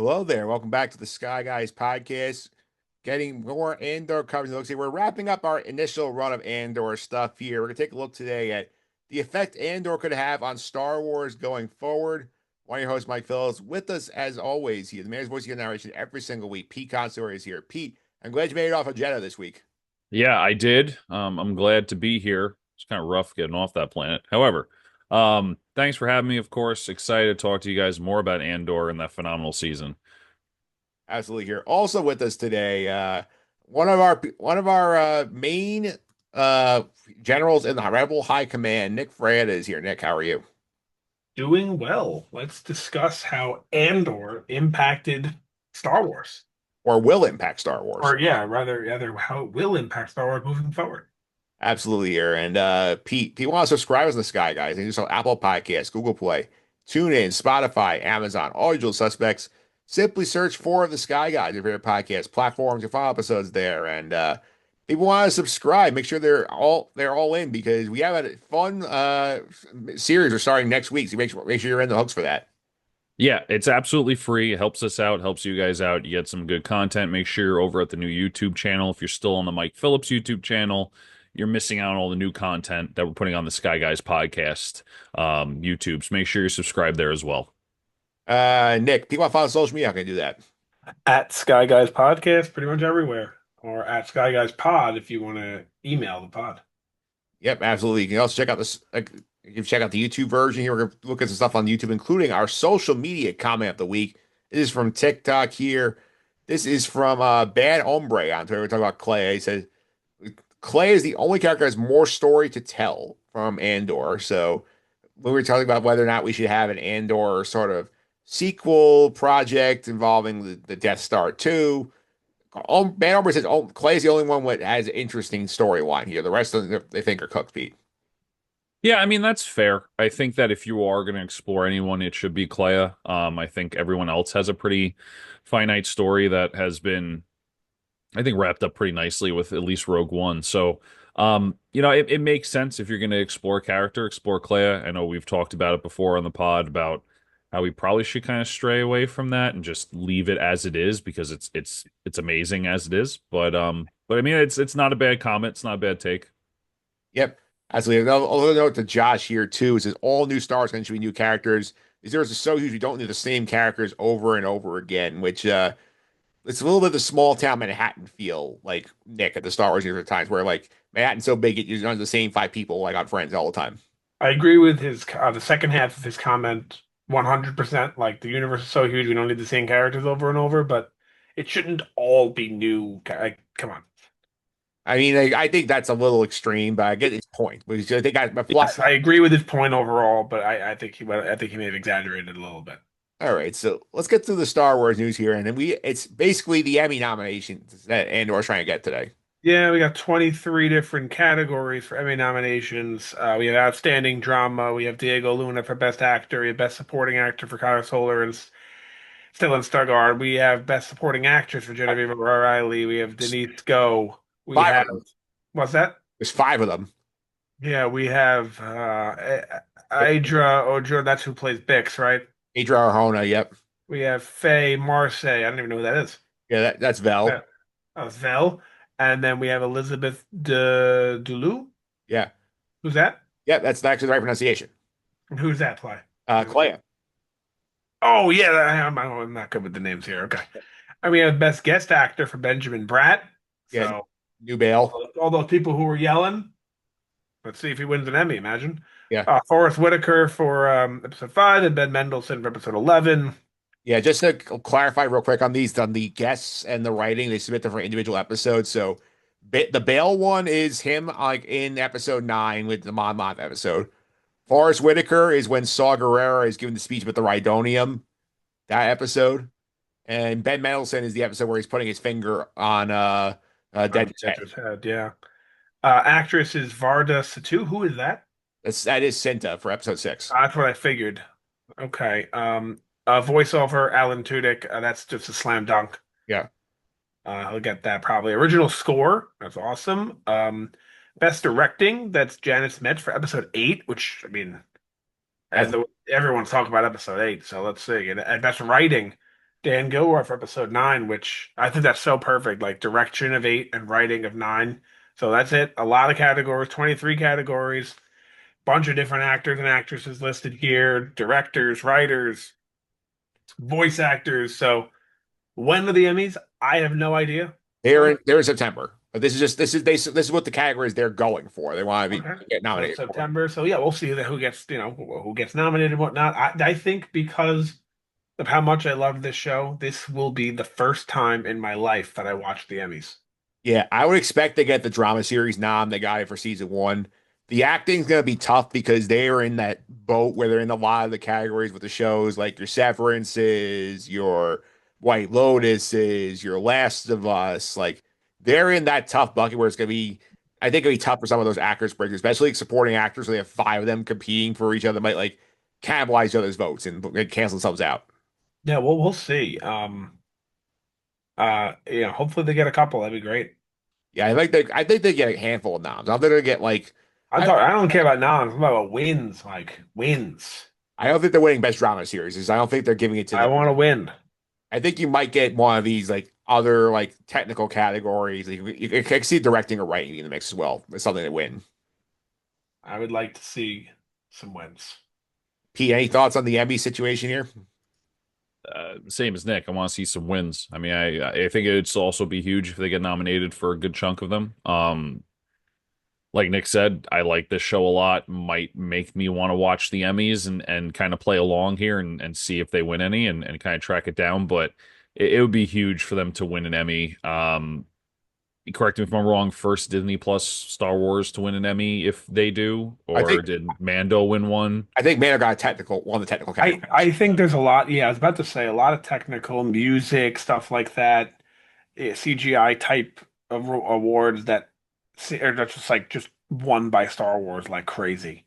Hello there. Welcome back to the Sky Guys podcast. Getting more Andor coverage. Looks like we're wrapping up our initial run of Andor stuff here. We're gonna take a look today at the effect Andor could have on Star Wars going forward. One of your hosts, Mike Phillips, with us as always here. The man's voice of your narration every single week. Pete Consadori is here. Pete, I'm glad you made it off of Jeddah this week. Yeah, I did. I'm glad to be here. It's kind of rough getting off that planet. However, thanks for having me, of course. Excited to talk to you guys more about Andor and that phenomenal season. Absolutely here. Also with us today, one of our main uh generals in the Rebel High Command, Nick Fraietta is here. Nick, how are you? Doing well. Let's discuss how Andor impacted Star Wars. Or will impact Star Wars. Or yeah, rather how it will impact Star Wars moving forward. Absolutely here. And Pete want to subscribe to the Sky Guys. And just on Apple Podcasts, Google Play, TuneIn, Spotify, Amazon, all usual suspects. Simply search for the Sky Guys, your favorite podcast platforms. You'll find episodes there. And people want to subscribe. Make sure they're all in because we have a fun series we're starting next week. So make sure you're in the hooks for that. Yeah, it's absolutely free. It helps us out, helps you guys out. You get some good content. Make sure you're over at the new YouTube channel. If you're still on the Mike Phillips YouTube channel, you're missing out on all the new content that we're putting on the Sky Guys podcast YouTube. So make sure you're subscribed there as well. Nick, people want to follow social media. How can I do that? At Sky Guys Podcast, pretty much everywhere. Or at Sky Guys Pod if you want to email the pod. Yep, absolutely. You can also check out this. You can check out the YouTube version here. We're gonna look at some stuff on YouTube, including our social media comment of the week. This is from TikTok here. This is from Bad Hombre on Twitter. We're talking about Clay. He says Clay is the only character that has more story to tell from Andor. So when we were talking about whether or not we should have an Andor sort of sequel project involving the Death Star 2. Bad Hombre says Clay is the only one that has an interesting storyline here. The rest of them they think are cooked, Pete. Yeah, I mean that's fair. I think that if you are going to explore anyone, it should be Clea. I think everyone else has a pretty finite story that has been, I think, wrapped up pretty nicely with at least Rogue One. So, it makes sense if you're going to explore character, explore Clea. I know we've talked about it before on the pod about how we probably should kind of stray away from that and just leave it as it is because it's amazing as it is. But I mean, it's not a bad comment. It's not a bad take. Yep. Absolutely. Another note to Josh here too. It says all new stars going to be new characters. These are so huge we don't need the same characters over and over again, which it's a little bit of the small town Manhattan feel, like Nick at the Star Wars at times, where like Manhattan's so big you're on the same five people like on Friends all the time. I agree with his the second half of his comment 100%. Like the universe is so huge, we don't need the same characters over and over, but it shouldn't all be new. Like, come on. I mean, I think that's a little extreme, but I get his point. Because I think I Yes, I agree with his point overall, but I think he may have exaggerated a little bit. all right, so let's get through the Star Wars news here, and then it's basically the Emmy nominations that Andor's trying to get today. Yeah, we got 23 different categories for Emmy nominations. We have Outstanding Drama. We have Diego Luna for Best Actor. We have Best Supporting Actor for Connor Soler and Stellan Skarsgård. We have Best Supporting Actress for Genevieve O'Reilly. We have Denise Go. We Five have, of them. what's that? There's five of them. Yeah, we have Idra Ojo. That's who plays Bix, right? Adria Arjona, yep. We have Faye Marseille. I don't even know who that is. Yeah, that's Vel. Yeah. Vel. And then we have Elizabeth Dulu. Yeah. Who's that? Yeah, that's actually the right pronunciation. And who's that play? Clea. Oh yeah, I'm not good with the names here. Okay, and we have best guest actor for Benjamin Bratt. Yeah, So New Bale. all those people who were yelling, let's see if he wins an Emmy. Imagine. Yeah. Forrest Whitaker for episode 5 and Ben Mendelsohn for episode 11. Yeah, just to clarify real quick on the guests and the writing, they submit them for individual episodes. So the Bale one is him like in episode 9 with the Mon Moth episode. Forrest Whitaker is when Saw Gerrera is giving the speech with the Rhydonium, that episode. And Ben Mendelsohn is the episode where he's putting his finger on Dead head. Tetra's head, yeah. Actress is Varda Satu. Who is that? That is Cinta for episode 6. That's what I figured. Okay. Voiceover Alan Tudyk. That's just a slam dunk. Yeah. I'll get that probably. Original score. That's awesome. Best directing. That's Janet Smith for episode 8, which I mean, everyone's talking about episode 8. So let's see. And best writing. Dan Gilroy for episode 9, which I think that's so perfect. Like direction of 8 and writing of 9. So that's it. A lot of categories, 23 categories, bunch of different actors and actresses listed here, directors, writers, voice actors. So when are the Emmys? I have no idea. When? They're in September. But this is what the categories they're going for. They want to be Okay. get So nominated for. September. So yeah, we'll see that who gets, who gets nominated and whatnot. I think because of how much I love this show, this will be the first time in my life that I watched the Emmys. Yeah, I would expect to get the drama series nom. They got it for season one. The acting's gonna be tough because they are in that boat where they're in a lot of the categories with the shows, like your Severances, your White Lotuses, your Last of Us. Like they're in that tough bucket where it's gonna be, I think it'll be tough for some of those actors breaks, especially supporting actors. Where they have five of them competing for each other, might like cannibalize each other's votes and cancel themselves out. Yeah, well, we'll see. Hopefully they get a couple. That'd be great. Yeah, I think they get a handful of noms. I don't think they get like. I don't care about noms. I'm about wins, like wins. I don't think they're winning best drama series. I don't think they're giving it to I them. want to win. I think you might get one of these like other like technical categories. Like, you can see directing or writing in the mix as well. It's something to win. I would like to see some wins. Pete, any thoughts on the Emmy situation here? Same as Nick. I want to see some wins. I mean, I think it'd also be huge if they get nominated for a good chunk of them. Like Nick said, I like this show a lot. Might make me want to watch the Emmys and kind of play along here and see if they win any and kind of track it down. But it would be huge for them to win an Emmy. Correct me if I'm wrong. First Disney Plus Star Wars to win an Emmy if they do, I or think did Mando win one? I think Mano got a technical one of the technical categories. I think there's a lot. Yeah, I was about to say a lot of technical music stuff like that, CGI type of awards that are just like just won by Star Wars like crazy.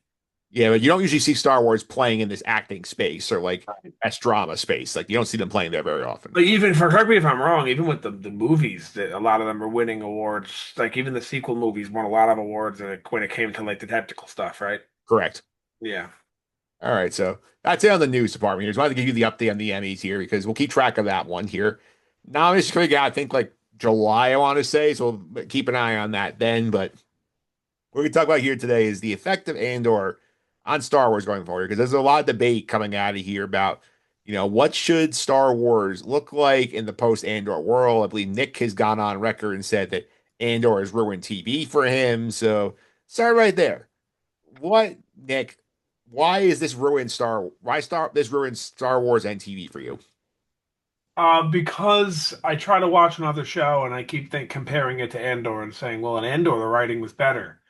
Yeah, but you don't usually see Star Wars playing in this acting space or like best drama space. Like you don't see them playing there very often. But even for correct me if I'm wrong, even with the movies, that a lot of them are winning awards. Like even the sequel movies won a lot of awards when it came to like the technical stuff, right? Correct. Yeah. All right, so that's it on the news department here. Just wanted to give you the update on the Emmys here because we'll keep track of that one here. Now it's going to I think like July, I want to say, so we'll keep an eye on that then. But what we're going to talk about here today is the effect of Andor on Star Wars going forward because there's a lot of debate coming out of here about, what should Star Wars look like in the post Andor world. I believe Nick has gone on record and said that Andor has ruined TV for him. So start right there. What, Nick? Why is this ruined this ruined Star Wars and TV for you? Because I try to watch another show and I keep comparing it to Andor and saying, well, in Andor the writing was better,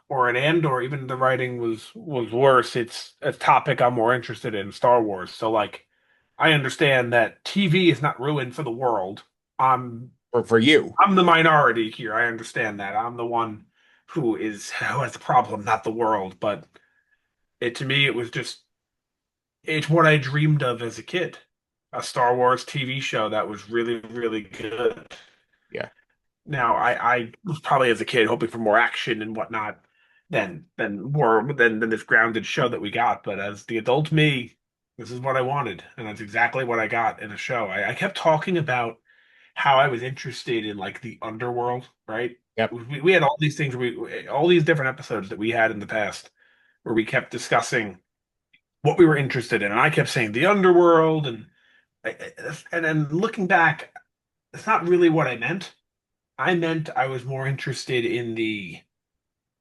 or in Andor even the writing was worse. It's a topic I'm more interested in, Star Wars. So like, I understand that TV is not ruined for the world. I'm For you? I'm the minority here. I understand that. I'm the one who has the problem, not the world. But to me, it was just it's what I dreamed of as a kid. A Star Wars TV show that was really, really good. Yeah. Now, I was probably as a kid hoping for more action and whatnot than this grounded show that we got. But as the adult me, this is what I wanted, and that's exactly what I got in a show. I kept talking about how I was interested in like the underworld, right? Yep. We had all these things, all these different episodes that we had in the past where we kept discussing what we were interested in, and I kept saying the underworld, and then looking back, it's not really what I meant. I meant I was more interested in the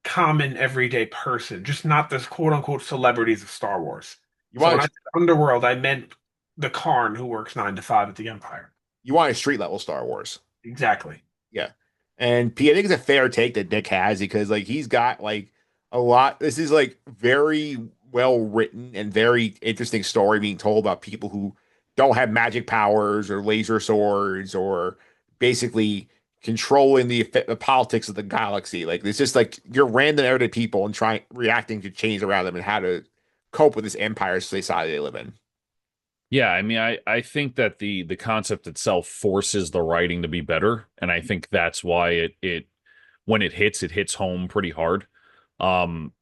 common everyday person, just not the quote unquote celebrities of Star Wars. You So when want I a, said underworld, I meant the Karn who works 9 to 5 at the Empire. you want a street level Star Wars. Exactly. Yeah. And P, I think it's a fair take that Nick has because like he's got like a lot. This is like very well written and very interesting story being told about people who don't have magic powers or laser swords or basically controlling the politics of the galaxy. Like it's just like you're random everyday people and trying reacting to change around them and how to cope with this empire society they live in. Yeah, I mean, I think that the concept itself forces the writing to be better, and I think that's why it when it hits home pretty hard. Um,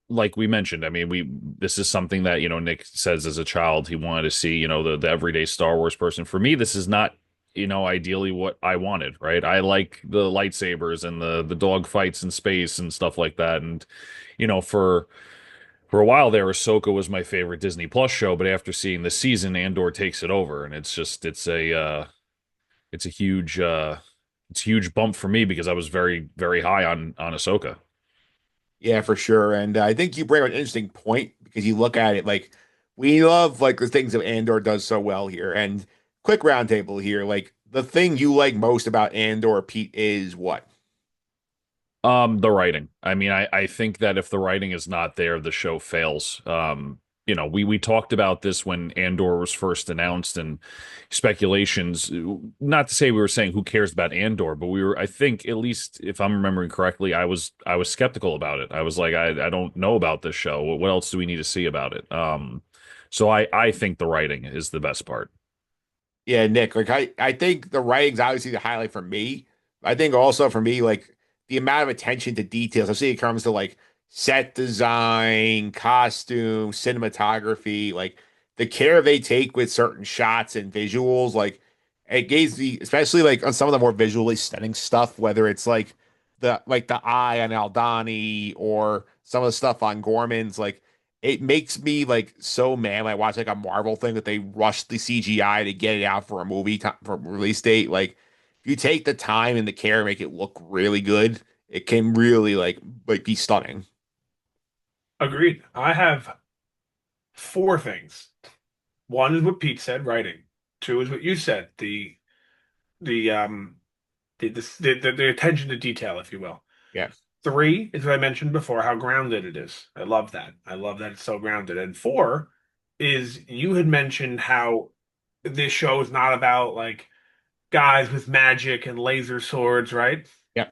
like we mentioned, I mean, we this is something that, Nick says as a child he wanted to see, the everyday Star Wars person. For me, this is not, ideally what I wanted, right? I like the lightsabers and the dog fights in space and stuff like that. And, for a while there, Ahsoka was my favorite Disney Plus show, but after seeing the season, Andor takes it over, and it's a huge it's a huge bump for me because I was very, very high on Ahsoka. Yeah, for sure. And I think you bring up an interesting point because you look at it like we love like the things that Andor does so well here. And quick roundtable here, like the thing you like most about Andor, Pete, is what? The writing. I mean, I think that if the writing is not there, the show fails. We talked about this when Andor was first announced and speculations. Not to say we were saying who cares about Andor, but I think, at least if I'm remembering correctly, I was skeptical about it. I was like, I don't know about this show. What else do we need to see about it? So I think the writing is the best part. Yeah, Nick, like I think the writing's obviously the highlight for me. I think also for me, like the amount of attention to details, I see it comes to like set design, costume, cinematography, like the care they take with certain shots and visuals, like it gives the especially like on some of the more visually stunning stuff, whether it's like the eye on Aldani or some of the stuff on Gorman's, like it makes me like so mad when I watch like a Marvel thing that they rushed the CGI to get it out for a for a release date. Like if you take the time and the care to make it look really good, it can really like be stunning. Agreed. I have four things. One is what Pete said, writing. Two is what you said, the the attention to detail, if you will. Yeah. Three is what I mentioned before, how grounded it is. I love that. I love that it's so grounded. And four is you had mentioned how this show is not about like guys with magic and laser swords, right? Yeah.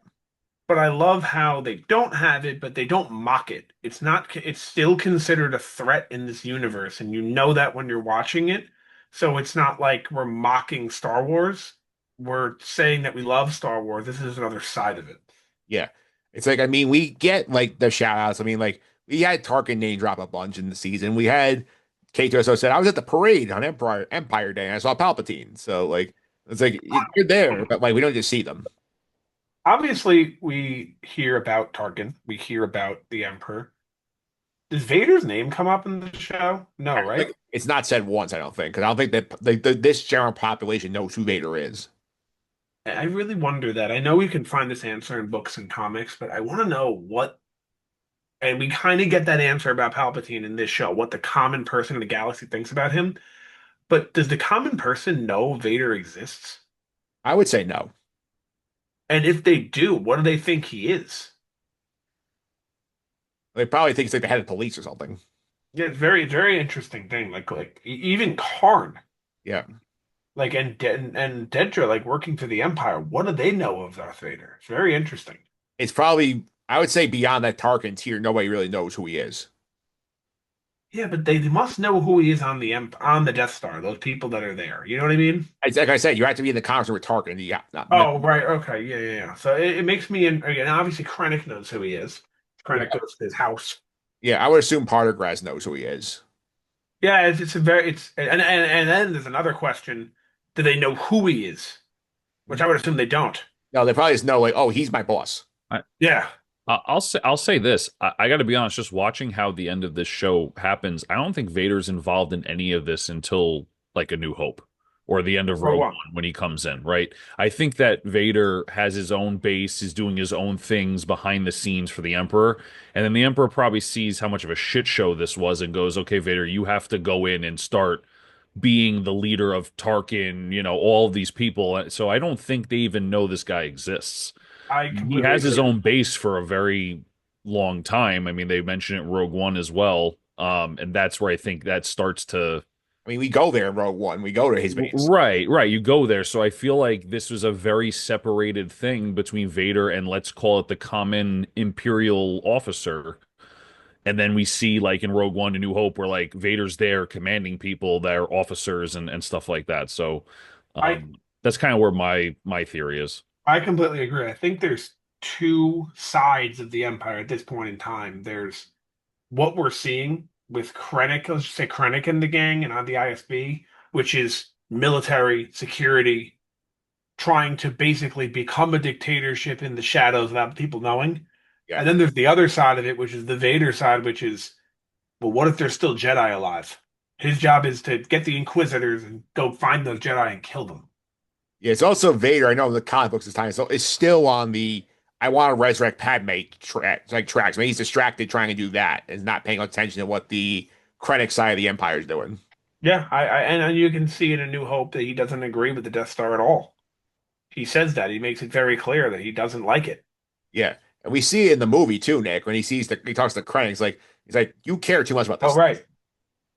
But I love how they don't have it, but they don't mock it. It's not, it's still considered a threat in this universe, and you know that when you're watching it. So it's not like we're mocking Star Wars. We're saying that we love Star Wars. This is another side of it. Yeah. It's like I mean we get like the shout outs. I mean like we had Tarkin name drop a bunch in the season. We had K2SO said I was at the parade on Empire Day and I saw Palpatine. So like it's like you're there, but like we don't just see them. Obviously, we hear about Tarkin. We hear about the Emperor. Does Vader's name come up in the show? No, right? Like it's not said once, I don't think, because I don't think that like this general population knows who Vader is. I really wonder that. I know we can find this answer in books and comics, but I want to know what, and we kind of get that answer about Palpatine in this show, what the common person in the galaxy thinks about him. But does the common person know Vader exists? I would say no. And if they do, what do they think he is? They probably think it's like the head of police or something. Yeah, it's very interesting thing. Even Karn, Yeah. and Dedra, like working for the Empire. What do they know of Darth Vader? It's very interesting. It's probably I would say beyond that Tarkin tier, nobody really knows who he is. Yeah, but they must know who he is on on the Death Star. Those people that are there. You know what I mean? It's like I said, you have to be in the conversation with Tarkin. Yeah, no, Oh, right. Okay. Yeah, yeah, yeah. So it makes me, and again, obviously Krennic knows who he is. yeah, Krennic goes to his house. yeah. I would assume Partagrass knows who he is. Yeah, it's a very, it's, and then there's another question. Do they know who he is? Which I would assume they don't. No, they probably just know like, oh, he's my boss. Yeah. I'll say this. I got to be honest. Just watching how the end of this show happens, I don't think Vader's involved in any of this until like A New Hope or the end of For Rogue one. One when he comes in. Right. I think that Vader has his own base, is doing his own things behind the scenes for the Emperor, and then the Emperor probably sees how much of a shit show this was and goes, "Okay, Vader, you have to go in and start being the leader of Tarkin, all of these people." So I don't think they even know this guy exists. I He completely has his agree. own base for a very long time. I mean, they mention it in Rogue One as well. And that's where I think that starts to I mean, we go there in Rogue One. We go to his base. right. You go there. So I feel like this was a very separated thing between Vader and, let's call it, the common Imperial officer. And then we see, like in Rogue One, A New Hope, where like Vader's there commanding people, their officers and stuff like that. So I that's kind of where my theory is. I completely agree. I think there's two sides of the Empire at this point in time. There's what we're seeing with Krennic, let's just say Krennic and the gang and on the ISB, which is military security trying to basically become a dictatorship in the shadows without people knowing. Yeah. And then there's the other side of it, which is the Vader side, which is, well, what if there's still Jedi alive? His job is to get the Inquisitors and go find those Jedi and kill them. Yeah, it's also Vader. I know in the comic books this time, so it's still on the I want to resurrect Padme tracks. I mean, he's distracted trying to do that and not paying attention to what the Krennic side of the Empire is doing. Yeah, and you can see in A New Hope that he doesn't agree with the Death Star at all. He says that. He makes it very clear that he doesn't like it. Yeah, and we see it in the movie too, Nick, when he talks to Krennic. He's like, you care too much about Oh, this. right.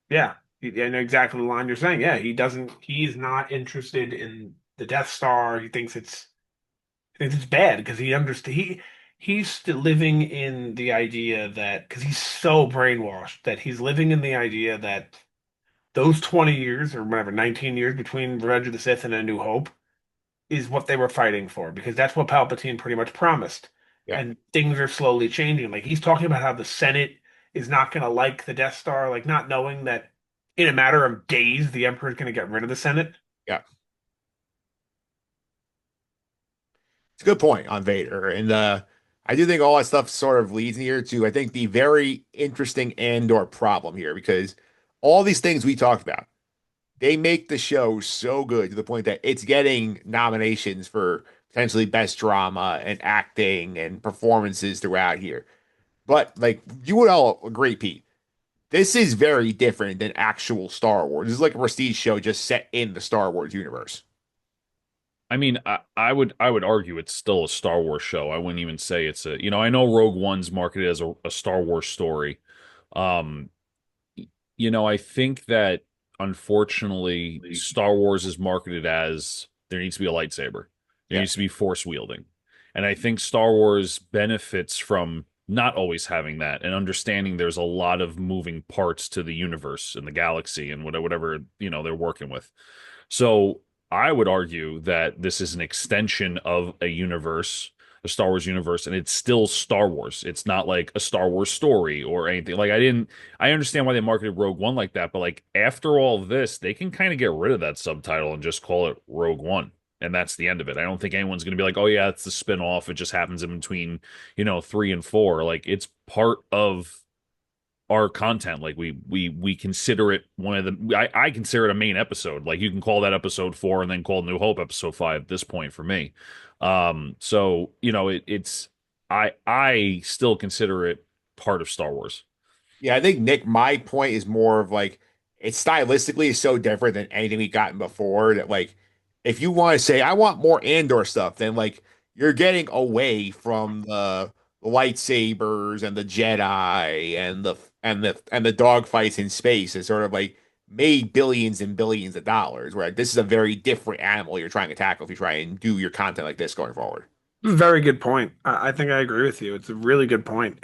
Yeah. And exactly the line you're saying. Yeah, he's not interested in the Death Star. He thinks it's bad because he understand he's still living in the idea that because he's so brainwashed that he's living in the idea that those 20 years or whatever, 19 years between Revenge of the Sith and A New Hope is what they were fighting for because that's what Palpatine pretty much promised. Yeah, And things are slowly changing. Like he's talking about how the Senate is not going to like the Death Star, like not knowing that in a matter of days the Emperor is going to get rid of the Senate. yeah, it's a good point on Vader, and I do think all that stuff sort of leads here to I think the very interesting Andor problem here because all these things we talked about. They make the show so good to the point that it's getting nominations for potentially best drama and acting and performances throughout here. But like you would all agree, Pete, this is very different than actual Star Wars. This is like a prestige show just set in the Star Wars universe. I mean, I would argue it's still a Star Wars show. I wouldn't even say it's a, I know Rogue One's marketed as a Star Wars story. Um, I think that unfortunately Star Wars is marketed as there needs to be a lightsaber. There Yeah, needs to be force wielding. And I think Star Wars benefits from not always having that and understanding there's a lot of moving parts to the universe and the galaxy and whatever, they're working with. So I would argue that this is an extension of a universe, the Star Wars universe, and it's still Star Wars. It's not like a Star Wars story or anything. I understand why they marketed Rogue One like that, but like after all of this, they can kind of get rid of that subtitle and just call it Rogue One. And that's the end of it. I don't think anyone's going to be like, oh, yeah, it's the spin off. It just happens in between, 3 and 4. Like it's part of our content. Like we consider it one of the I consider it a main episode. Like you can call that episode 4 and then call New Hope episode 5 at this point for me. So it's I still consider it part of Star Wars. yeah. I think Nick, my point is more of like it's stylistically is so different than anything we've gotten before that like if you want to say I want more Andor stuff, then like you're getting away from the lightsabers and the Jedi and the dogfights in space. It's sort of like made billions and billions of dollars. Where this is a very different animal you're trying to tackle if you try and do your content like this going forward. Very good point. I think I agree with you. It's a really good point.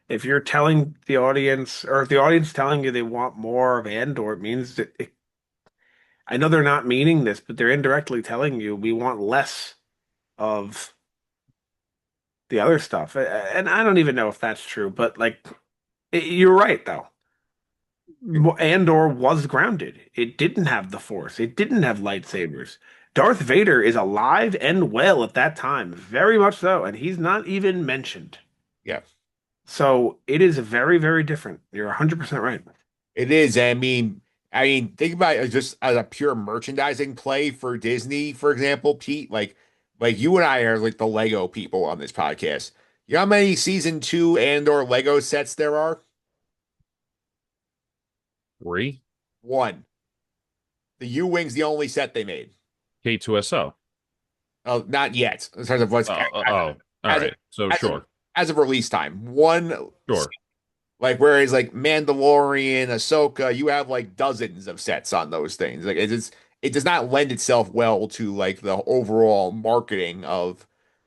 If you're telling the audience, or if the audience is telling you they want more of Andor, it means that I know they're not meaning this, but they're indirectly telling you we want less of the other stuff. And I don't even know if that's true, but like you're right though. Andor was grounded. It didn't have the Force. It didn't have lightsabers. Darth Vader is alive and well at that time, very much so, and he's not even mentioned. Yeah. So it is very, very different. You're 100% right. It is. I mean, think about it just as a pure merchandising play for Disney, for example, Pete. Like you and I are like the Lego people on this podcast. You know how many season two and/or Lego sets there are? 3 One. The U-Wing's the only set they made. K2SO. Oh, not yet. In terms of what's All as of, right. So as of, sure. as of release time. One. Sure. Like whereas like Mandalorian, Ahsoka, you have like dozens of sets on those things. Like it does not lend itself well to like the overall marketing of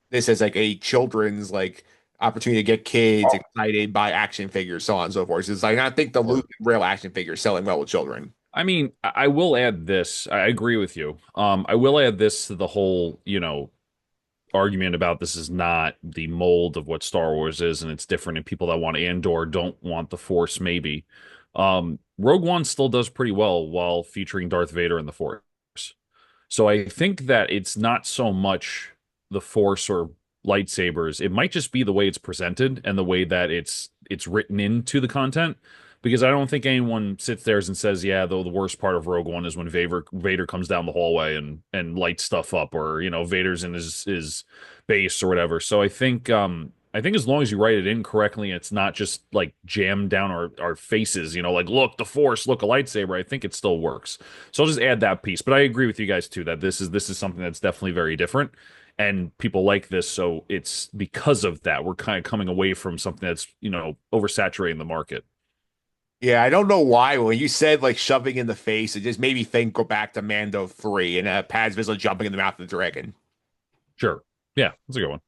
this as like a children's like opportunity to get kids excited by action figures, so on and so forth. It's like I think the Luke Sure. and Rail action figure is selling well with children. I mean, I will add this. I agree with you. I will add this to the whole, argument about this is not the mold of what Star Wars is, and it's different, and people that want Andor don't want the Force, maybe. Rogue One still does pretty well while featuring Darth Vader and the Force. So I think that it's not so much the Force or lightsabers. It might just be the way it's presented and the way that it's written into the content. Because I don't think anyone sits there and says, "Yeah, though the worst part of Rogue One is when Vader comes down the hallway and lights stuff up, or Vader's in his base or whatever." So I think as long as you write it in correctly, it's not just like jammed down our faces, like look the Force, look a lightsaber. I think it still works. So I'll just add that piece. But I agree with you guys too that this is something that's definitely very different, and people like this. So it's because of that we're kind of coming away from something that's oversaturating the market. Yeah, I don't know why. When you said like shoving in the face, it just made me think go back to Mando 3 and Paz Vizsla jumping in the mouth of the dragon. Sure. Yeah, that's a good one.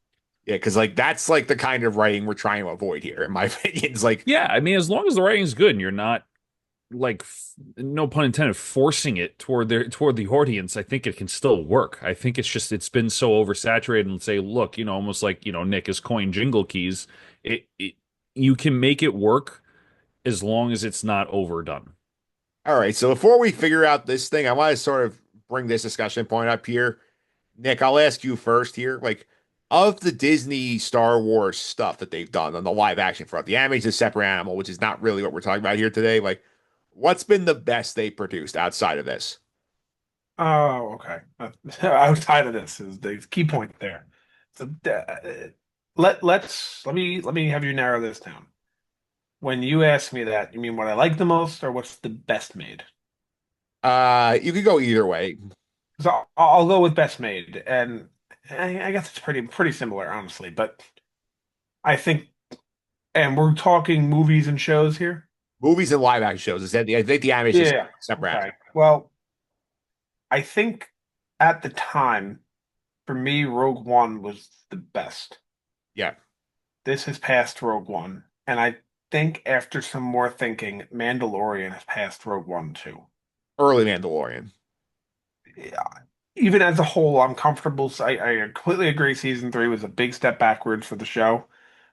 Yeah, because like that's like the kind of writing we're trying to avoid here, in my opinion. It's like, Yeah, I mean, as long as the writing's good and you're not like no pun intended forcing it toward the audience, I think it can still work. I think it's just it's been so oversaturated and say, look, almost like, Nick has coined jingle keys. It you can make it work as long as it's not overdone. all right, so before we figure out this thing, I want to sort of bring this discussion point up here. Nick, I'll ask you first here. Like, of the Disney Star Wars stuff that they've done on the live action front, the animated is a separate animal, which is not really what we're talking about here today. Like, what's been the best they produced outside of this? Oh, okay. Outside of this is the key point there. So let me have you narrow this down. When you ask me that, you mean what I like the most or what's the best made? You could go either way. So I'll go with best made, and I guess it's pretty similar, honestly. But I think, and we're talking movies and shows here. Movies and live action shows. I think the animation is Yeah. separate Okay. animal. Well, I think at the time, for me, Rogue One was the best. Yeah, This has passed Rogue One, and I think after some more thinking, Mandalorian has passed Rogue One too. early Mandalorian. Yeah. Even as a whole, I'm comfortable. I completely agree. Season three was a big step backwards for the show,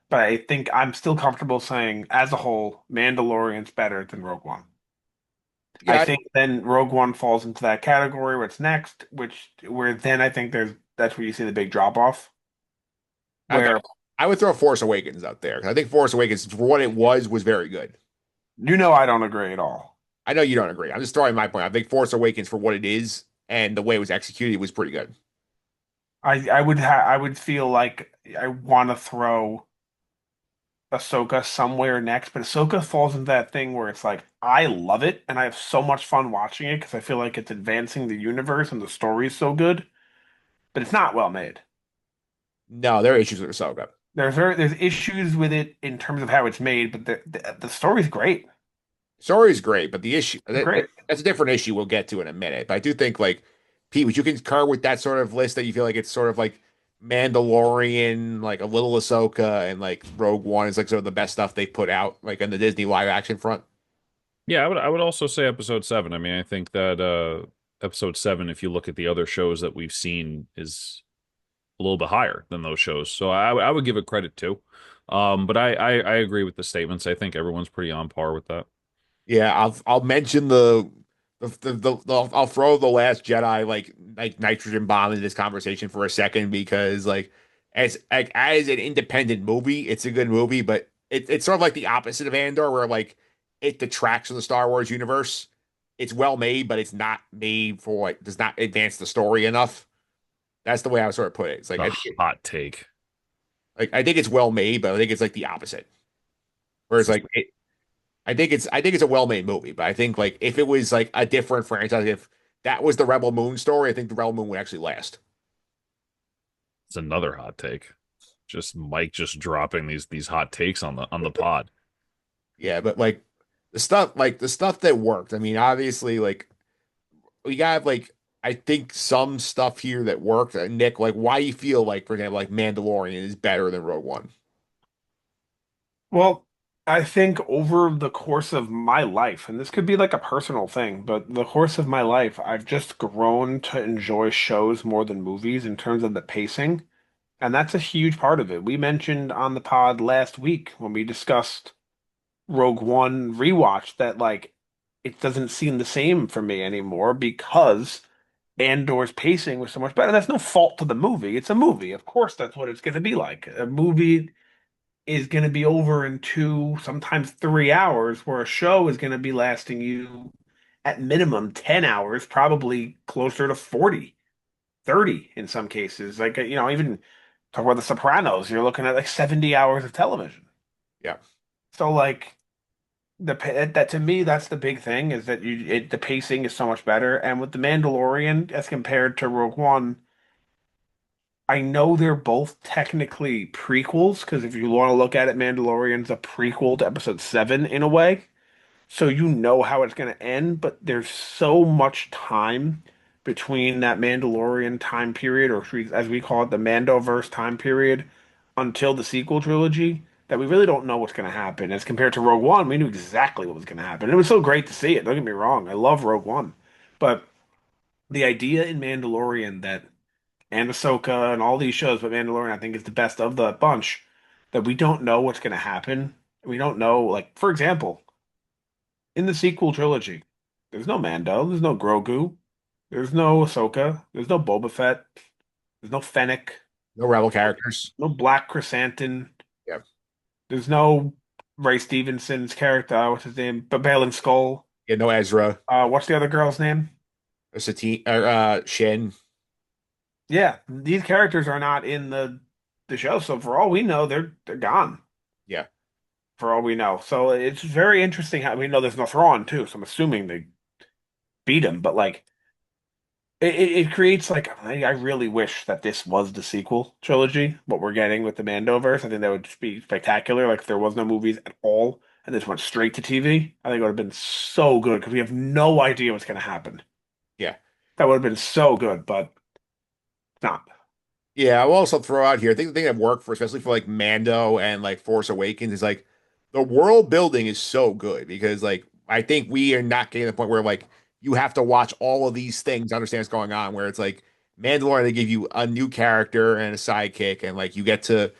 but I think I'm still comfortable saying, as a whole, Mandalorian's better than Rogue One. I Yeah, think then Rogue One falls into that category. What's next? Where then I think that's where you see the big drop off. okay. Where I would throw Force Awakens out there. I think Force Awakens, for what it was very good. I don't agree at all. I know you don't agree. I'm just throwing my point. I think Force Awakens, for what it is and the way it was executed, was pretty good. I would feel like I want to throw Ahsoka somewhere next, but Ahsoka falls into that thing where it's like I love it and I have so much fun watching it because I feel like it's advancing the universe and the story is so good, but it's not well made. No, there are issues with Ahsoka. There's issues with it in terms of how it's made, but the story's great. Story is great, but the issue Great. that's a different issue we'll get to in a minute. But I do think like Pete, would you concur with that sort of list that you feel like it's sort of like Mandalorian, like a little Ahsoka, and like Rogue One is like sort of the best stuff they put out, like on the Disney live action front? Yeah, I would also say episode 7. I mean, I think that episode 7, if you look at the other shows that we've seen, is a little bit higher than those shows. So I would give it credit too. But I agree with the statements. I think everyone's pretty on par with that. Yeah, I'll mention I'll throw the Last Jedi like nitrogen bomb into this conversation for a second because as an independent movie, it's a good movie, but it's sort of like the opposite of Andor, where like it detracts from the Star Wars universe. It's well made, but it's not made for what does not advance the story enough. That's the way I would sort of put it. It's like A hot take. I think it's well made, but I think it's like the opposite. Whereas like I think it's a well-made movie, but I think like if it was like a different franchise, if that was the Rebel Moon story, I think the Rebel Moon would actually last. It's another hot take. Just Mike just dropping these hot takes on the pod. Yeah, but like the stuff that worked. I mean, obviously, like we got like I think some stuff here that worked. Nick, like why you feel like, for example, like Mandalorian is better than Rogue One? Well, I think over the course of my life, and this could be like a personal thing, but the course of my life, I've just grown to enjoy shows more than movies in terms of the pacing. And that's a huge part of it. We mentioned on the pod last week when we discussed Rogue One rewatch that like it doesn't seem the same for me anymore because Andor's pacing was so much better. That's no fault to the movie. It's a movie. Of course, that's what it's going to be like. A movie is going to be over in 2, sometimes 3 hours, where a show is going to be lasting you at minimum 10 hours, probably closer to 40, 30 in some cases. Like, even talk about The Sopranos, you're looking at like 70 hours of television. Yeah. So, like, that to me, that's the big thing is that the pacing is so much better. And with The Mandalorian, as compared to Rogue One, I know they're both technically prequels because if you want to look at it, Mandalorian's a prequel to Episode 7 in a way. So you know how it's going to end, but there's so much time between that Mandalorian time period, or as we call it, the Mandoverse time period, until the sequel trilogy, that we really don't know what's going to happen. As compared to Rogue One, we knew exactly what was going to happen. It was so great to see it. Don't get me wrong, I love Rogue One, but the idea in Mandalorian that and Ahsoka and all these shows, but Mandalorian I think is the best of the bunch. That we don't know what's going to happen. We don't know, like for example, in the sequel trilogy, there's no Mando, there's no Grogu, there's no Ahsoka, there's no Boba Fett, there's no Fennec, No rebel characters. no Black Chrysanthemum, Yeah. there's no Ray Stevenson's character, what's his name? But Balin Skull. Yeah, no Ezra. What's the other girl's name? Satine or Shin. Yeah, these characters are not in the show, so for all we know, they're gone. Yeah. For all we know. So it's very interesting how we know there's no Thrawn too, so I'm assuming they beat him, but like it creates like I really wish that this was the sequel trilogy, what we're getting with the Mandoverse. I think that would just be spectacular. Like if there was no movies at all and this went straight to TV, I think it would have been so good because we have no idea what's gonna happen. Yeah. That would have been so good, but it's not. Yeah, I'll also throw out here. I think the thing that worked for, especially for like Mando and like Force Awakens, is like the world building is so good because like I think we are not getting to the point where like you have to watch all of these things to understand what's going on. Where it's like Mandalorian, they give you a new character and a sidekick, and like you get to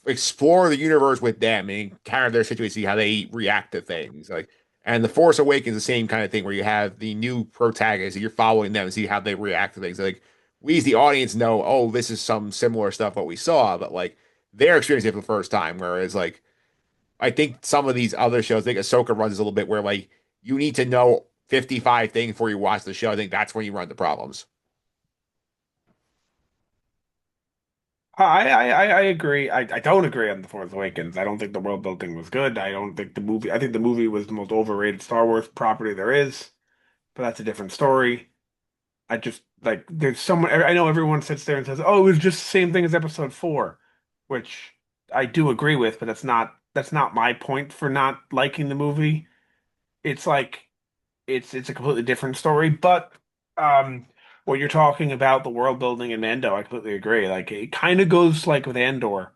explore the universe with them and kind of their situation, see how they react to things. Like, and the Force Awakens, the same kind of thing where you have the new protagonist, and you're following them and see how they react to things. Like we as the audience know, oh, this is some similar stuff what we saw, but like they're experiencing it for the first time. Whereas like I think some of these other shows, I think Ahsoka runs a little bit where like you need to know 55 things before you watch the show. I think that's when you run into problems. I agree. I don't agree on The Force Awakens. I don't think the world building was good. I don't think the movie, I think the movie was the most overrated Star Wars property there is, but that's a different story. I just like there's someone I know everyone sits there and says, "Oh, it was just the same thing as episode 4," which I do agree with, but that's not my point for not liking the movie. It's like it's a completely different story, but um when you're talking about the world building in Mando, I completely agree. Like it kind of goes like with Andor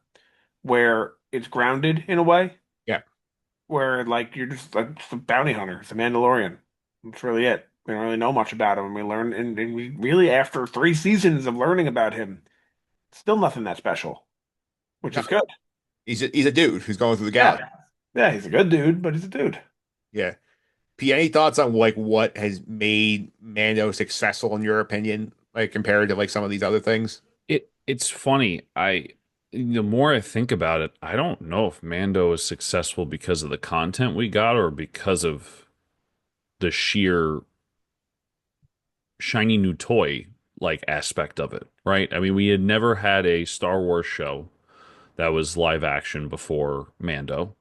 where it's grounded in a way Yeah. where like you're just a bounty hunter. It's a Mandalorian. That's really it. We don't really know much about him. We learn, and we really, after 3 seasons of learning about him, still nothing that special, which No, is good. he's a dude who's going through the Yeah. galaxy. Yeah, he's a good dude, but he's a dude. Yeah. P, any thoughts on like what has made Mando successful in your opinion, like compared to like some of these other things? It's funny. The more I think about it, I don't know if Mando is successful because of the content we got or because of the sheer shiny new toy like aspect of it, right? I mean, we had never had a Star Wars show that was live action before Mando.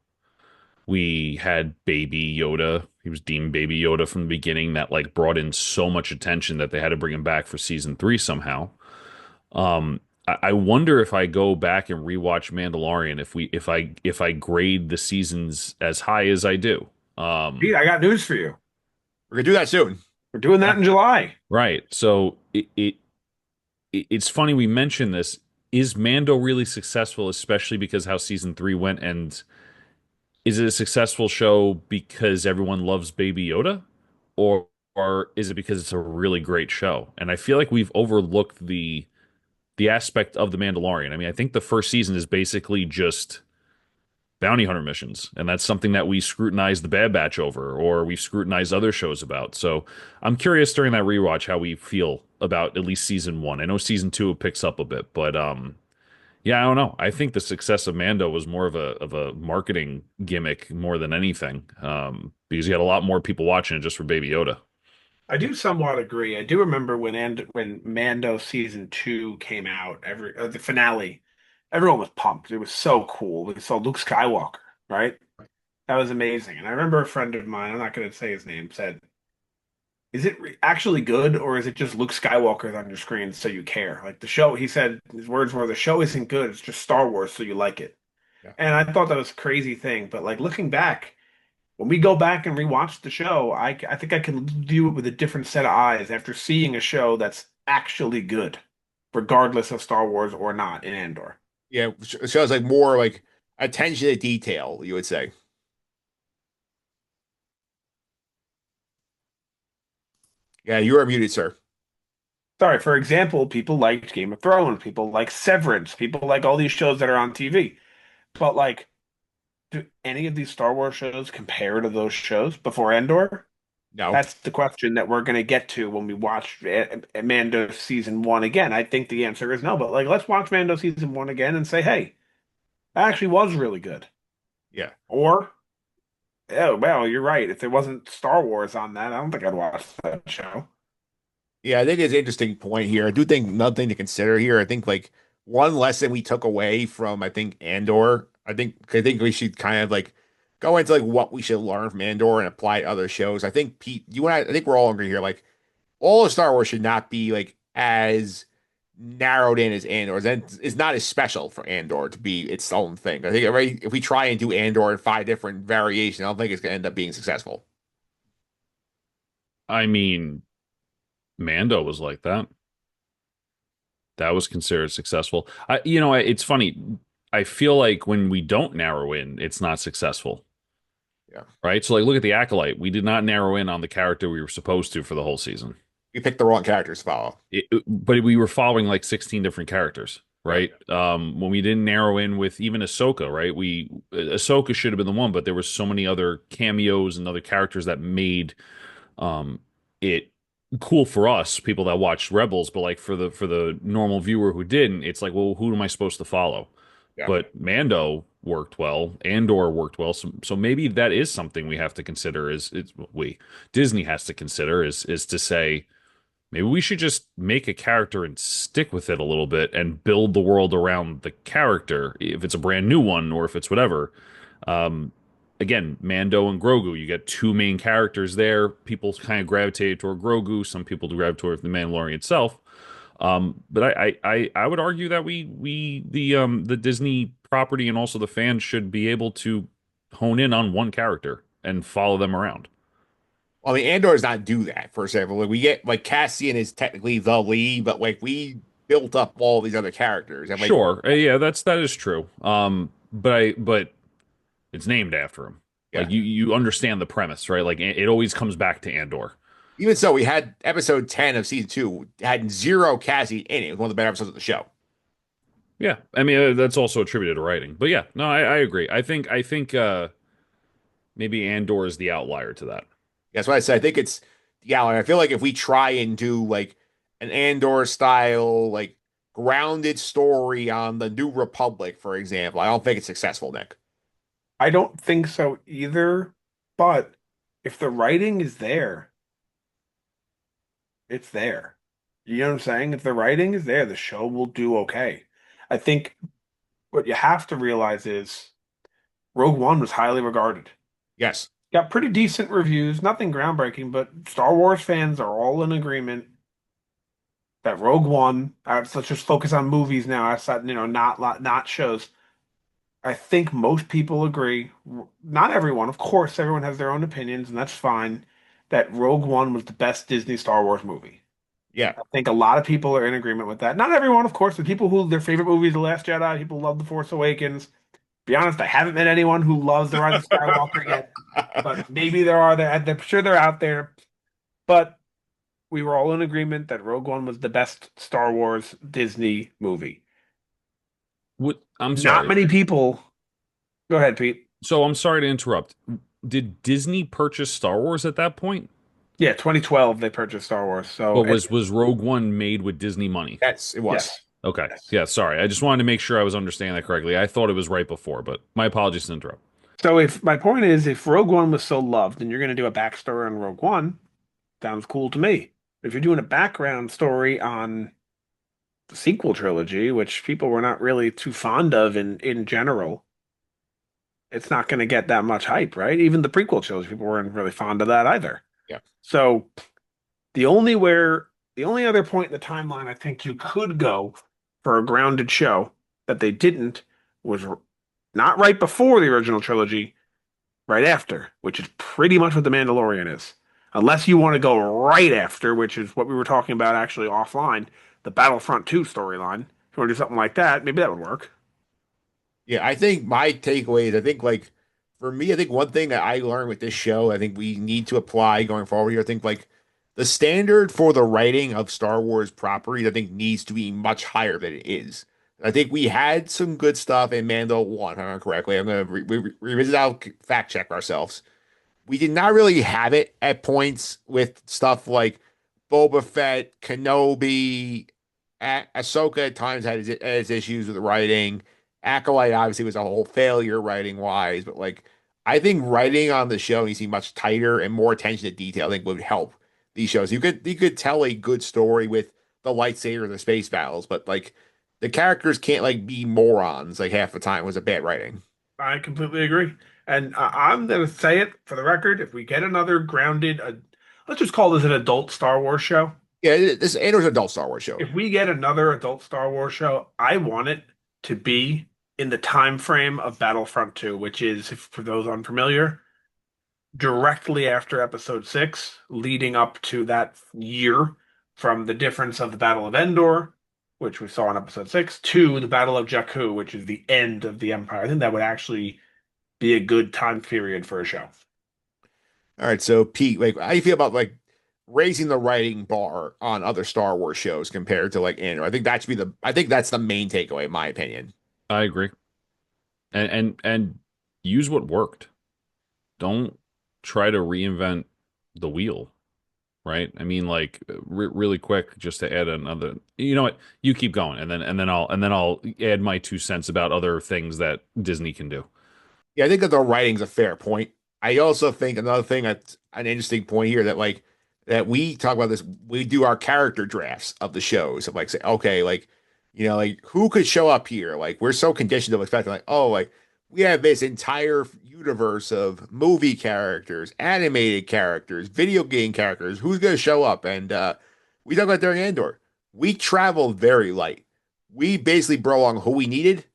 We had Baby Yoda. He was deemed Baby Yoda from the beginning. That like brought in so much attention that they had to bring him back for season 3 somehow. I wonder if I go back and rewatch Mandalorian if I grade the seasons as high as I do. Pete, I got news for you. We're gonna do that soon. We're doing that in July. Right. So it's funny we mentioned this. Is Mando really successful, especially because how season 3 went? And is it a successful show because everyone loves Baby Yoda? Or is it because it's a really great show? And I feel like we've overlooked the the aspect of the Mandalorian. I mean, I think the first season is basically just bounty hunter missions, and that's something that we scrutinize the Bad Batch over, or we scrutinize other shows about. So I'm curious during that rewatch how we feel about at least season one. I know season two picks up a bit, but yeah, I don't know. I think the success of Mando was more of a marketing gimmick more than anything, because you had a lot more people watching it just for Baby Yoda. I do somewhat agree. I do remember when Mando season two came out, the finale, everyone was pumped. It was so cool. We saw Luke Skywalker, right? That was amazing. And I remember a friend of mine, I'm not going to say his name, said, "Is it actually good, or is it just Luke Skywalker on your screen so you care?" Like the show, he said, his words were, "The show isn't good. It's just Star Wars, so you like it." Yeah. And I thought that was a crazy thing. But like looking back, when we go back and rewatch the show, I think I can view it with a different set of eyes after seeing a show that's actually good, regardless of Star Wars or not in Andor. Yeah, it shows like more like attention to detail, you would say. Yeah, you are muted, sir. Sorry, for example, people liked Game of Thrones, people like Severance, people like all these shows that are on TV. But like, do any of these Star Wars shows compare to those shows before Andor? No. That's the question that we're going to get to when we watch Mando season one again. I think the answer is no, but like, let's watch Mando season one again and say, hey, that actually was really good. Yeah. Or, oh, well, you're right. If there wasn't Star Wars on that, I don't think I'd watch that show. Yeah, I think it's an interesting point here. I do think another thing to consider here. I think like one lesson we took away from I think Andor. I think we should kind of like go into like what we should learn from Andor and apply it to other shows. I think Pete, you and I think we're all agree here. Like all of Star Wars should not be like as narrowed in as Andor. It's not as special for Andor to be its own thing. I think right, if we try and do Andor in five different variations, I don't think it's gonna end up being successful. I mean, Mando was like that. That was considered successful. It's funny. I feel like when we don't narrow in, it's not successful, Yeah. right? So, like, look at the Acolyte. We did not narrow in on the character we were supposed to for the whole season. We picked the wrong characters to follow. But we were following like 16 different characters, Right. right? When we didn't narrow in with even Ahsoka, right? Ahsoka should have been the one, but there were so many other cameos and other characters that made it cool for us, people that watched Rebels, but like for the normal viewer who didn't, it's like, well, who am I supposed to follow? Yeah. But Mando worked well, Andor worked well, so maybe that is something we have to consider. Disney has to consider is to say maybe we should just make a character and stick with it a little bit and build the world around the character, if it's a brand new one or if it's whatever. Um, Again, Mando and Grogu, you get two main characters there. People kind of gravitate toward Grogu. Some people gravitate toward the Mandalorian itself. But I would argue that the Disney property and also the fans should be able to hone in on one character and follow them around. Well, I mean, Andor does not do that, for example. Like we get like Cassian is technically the lead, but like we built up all these other characters. And like Sure, yeah, that is true. But it's named after him. yeah. Like you understand the premise, right? Like it always comes back to Andor. Even so, we had episode 10 of season two had zero Cassian in it. It was one of the better episodes of the show. Yeah, I mean that's also attributed to writing. But yeah, no, I agree. I think maybe Andor is the outlier to that. That's why I said I think it's yeah, like, I feel like if we try and do like an Andor style, like grounded story on the New Republic, for example, I don't think it's successful, Nick. I don't think so either, but if the writing is there, it's there. You know what I'm saying? If the writing is there, the show will do okay. I think what you have to realize is Rogue One was highly regarded. Yes. Got pretty decent reviews, nothing groundbreaking, but Star Wars fans are all in agreement that Rogue One, let's just focus on movies now, outside, not shows. I think most people agree, not everyone, of course, everyone has their own opinions, and that's fine, that Rogue One was the best Disney Star Wars movie. Yeah. I think a lot of people are in agreement with that. Not everyone, of course. The people who their favorite movie is The Last Jedi, people love The Force Awakens. Be honest, I haven't met anyone who loves The Rise of Skywalker yet, but maybe there are. I'm sure they're out there. But we were all in agreement that Rogue One was the best Star Wars Disney movie. What, I'm Not sorry. many people. Go ahead, Pete. So I'm sorry to interrupt. Did Disney purchase Star Wars at that point? Yeah, 2012 they purchased Star Wars. So But and was Rogue One made with Disney money? Yes, it was. yes, Okay. yes. Yeah, sorry. I just wanted to make sure I was understanding that correctly. I thought it was right before, but my apologies to interrupt. So if my point is, if Rogue One was so loved, and you're going to do a backstory on Rogue One, sounds cool to me. If you're doing a background story on the sequel trilogy, which people were not really too fond of in general, it's not going to get that much hype, right? Even the prequel trilogy, people weren't really fond of that either. Yeah. So the only where the only other point in the timeline I think you could go for a grounded show that they didn't was not right before the original trilogy, right after, which is pretty much what The Mandalorian is. Unless you want to go right after, which is what we were talking about actually offline, the Battlefront 2 storyline. If you want to do something like that, maybe that would work. Yeah, I think my takeaway is I think like for me, I think one thing that I learned with this show, I think we need to apply going forward here. I think like the standard for the writing of Star Wars properties, I think needs to be much higher than it is. I think we had some good stuff in Mando 1, if I remember correctly. I'm going to revisit out, fact check ourselves. We did not really have it at points with stuff like Boba Fett, Kenobi, Ahsoka at times had his issues with the writing. Acolyte obviously was a whole failure writing wise, but like I think writing on the show needs to be much tighter and more attention to detail. I think would help these shows. You could tell a good story with the lightsaber and the space battles, but like the characters can't like be morons like half the time was a bad writing. I completely agree. And I'm going to say it for the record. If we get another grounded, let's just call this an adult Star Wars show. Yeah, this Andor's an adult Star Wars show. If we get another adult Star Wars show, I want it to be in the time frame of Battlefront 2, which is, for those unfamiliar, directly after Episode 6, leading up to that year from the difference of the Battle of Endor, which we saw in Episode 6, to the Battle of Jakku, which is the end of the Empire. I think that would actually be a good time period for a show. All right, so Pete, like, how do you feel about like raising the writing bar on other Star Wars shows compared to like Andor? I think that's the main takeaway, in my opinion. I agree. And use what worked. Don't try to reinvent the wheel, right? I mean, like really quick, just to add another. You know what? You keep going, and then I'll add my 2 cents about other things that Disney can do. Yeah, I think that the writing's a fair point. I also think another thing that's an interesting point here that like that we talk about this, we do our character drafts of the shows of like say, okay, like like who could show up here? Like we're so conditioned to expecting like, oh, like we have this entire universe of movie characters, animated characters, video game characters. Who's gonna show up? And we talk about during Andor. We traveled very light. We basically brought along who we needed,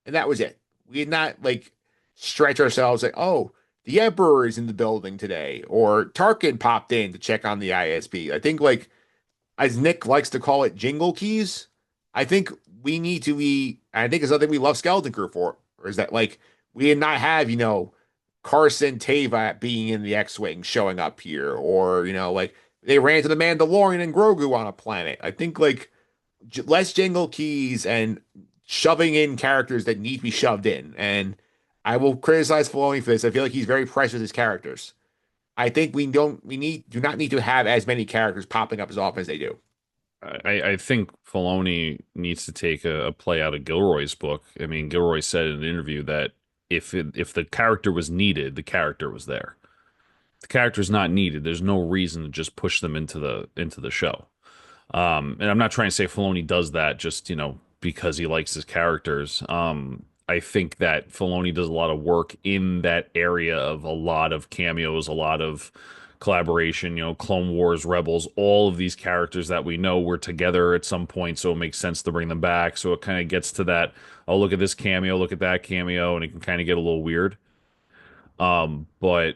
and that was it. We did not like stretch ourselves like, oh, the Emperor is in the building today, or Tarkin popped in to check on the ISB. I think like as Nick likes to call it, jingle keys. I think we need to be. I think it's something we love Skeleton Crew for, or is that like we did not have Carson Teva being in the X-wing showing up here, or like they ran to the Mandalorian and Grogu on a planet. I think like less jingle keys and shoving in characters that need to be shoved in. And I will criticize Filoni for this. I feel like he's very precious with his characters. I think do not need to have as many characters popping up as often as they do. I think Filoni needs to take a play out of Gilroy's book. I mean, Gilroy said in an interview that if the character was needed, the character was there. If the character's not needed, there's no reason to just push them into the show. And I'm not trying to say Filoni does that just, because he likes his characters. I think that Filoni does a lot of work in that area of a lot of cameos, a lot of collaboration, Clone Wars, Rebels, all of these characters that we know were together at some point, so it makes sense to bring them back. So it kind of gets to that, oh, look at this cameo, look at that cameo, and it can kind of get a little weird. But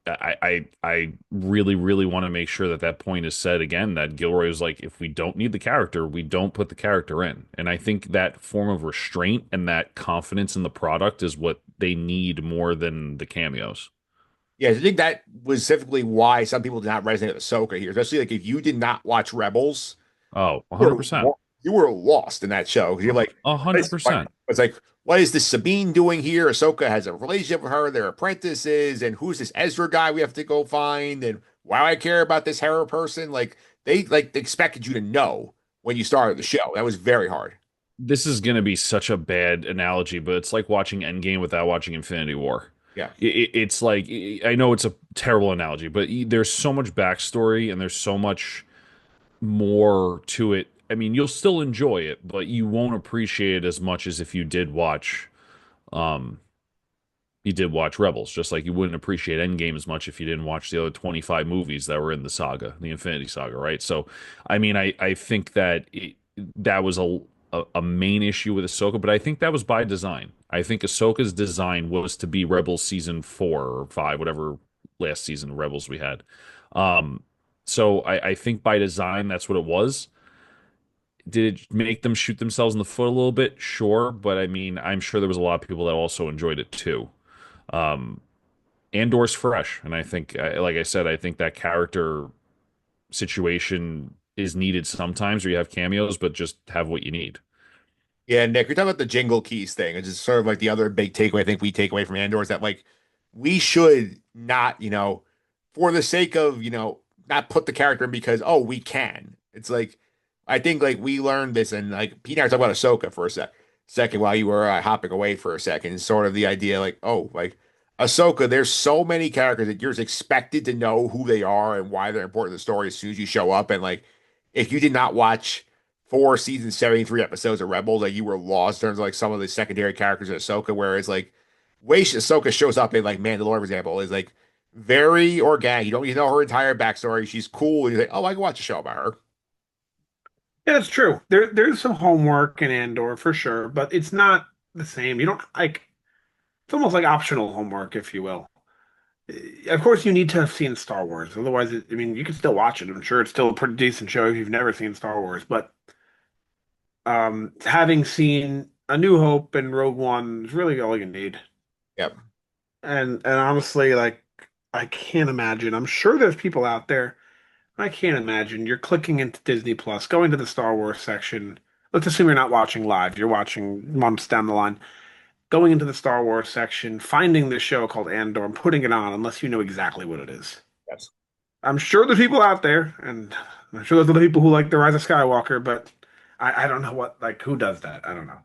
I really, really want to make sure that that point is said again, that Gilroy was like, if we don't need the character, we don't put the character in. And I think that form of restraint and that confidence in the product is what they need more than the cameos. Yeah, I think that was specifically why some people did not resonate with Ahsoka here, especially like if you did not watch Rebels, Oh, you were 100%. you were lost in that show because you're like, what is, what, 100%. it's like, what is this Sabine doing here? Ahsoka has a relationship with her, they're apprentices, and who's this Ezra guy we have to go find? And why do I care about this Hera person? Like they expected you to know when you started the show. That was very hard. This is going to be such a bad analogy, but it's like watching Endgame without watching Infinity War. Yeah. It's like, I know it's a terrible analogy, but there's so much backstory and there's so much more to it. I mean, you'll still enjoy it, but you won't appreciate it as much as if um you did watch Rebels, just like you wouldn't appreciate Endgame as much if you didn't watch the other 25 movies that were in the saga, the Infinity Saga, right? So, I mean, I think that that was a main issue with Ahsoka, but I think that was by design. I think Ahsoka's design was to be Rebels season 4 or 5, whatever last season of Rebels we had. Um, so I think by design that's what it was. Did it make them shoot themselves in the foot a little bit? Sure, but I mean, I'm sure there was a lot of people that also enjoyed it too. Um, Andor's fresh, and I think, like I said, I think that character situation is needed sometimes, where you have cameos, but just have what you need. Yeah, Nick, you're talking about the jingle keys thing. It's just sort of like the other big takeaway I think we take away from Andor is that like we should not, for the sake of, not put the character in because oh we can. It's like I think like we learned this and like Pete and I were talking about Ahsoka for a second while you were hopping away for a second. Sort of the idea like, oh, like Ahsoka, there's so many characters that you're just expected to know who they are and why they're important to the story as soon as you show up. And like if you did not watch 4 seasons, 73 episodes of Rebels, like you were lost in terms of like some of the secondary characters in Ahsoka, whereas like way Ahsoka shows up in like Mandalorian, for example, is like very organic. You don't even know her entire backstory. She's cool. And you're like, oh, I can watch a show about her. Yeah, that's true. There's some homework in Andor for sure, but it's not the same. You don't like it's almost like optional homework, if you will. Of course, you need to have seen Star Wars. Otherwise, I mean, you can still watch it. I'm sure it's still a pretty decent show if you've never seen Star Wars. But having seen A New Hope and Rogue One is really all you need. Yep. And honestly, like I can't imagine. I'm sure there's people out there. I can't imagine. You're clicking into Disney Plus, going to the Star Wars section. Let's assume you're not watching live. You're watching months down the line. Going into the Star Wars section, finding this show called Andor, and putting it on, unless you know exactly what it is. Yes. I'm sure there's people out there, and I'm sure there's other people who like The Rise of Skywalker, but I don't know like who does that. I don't know.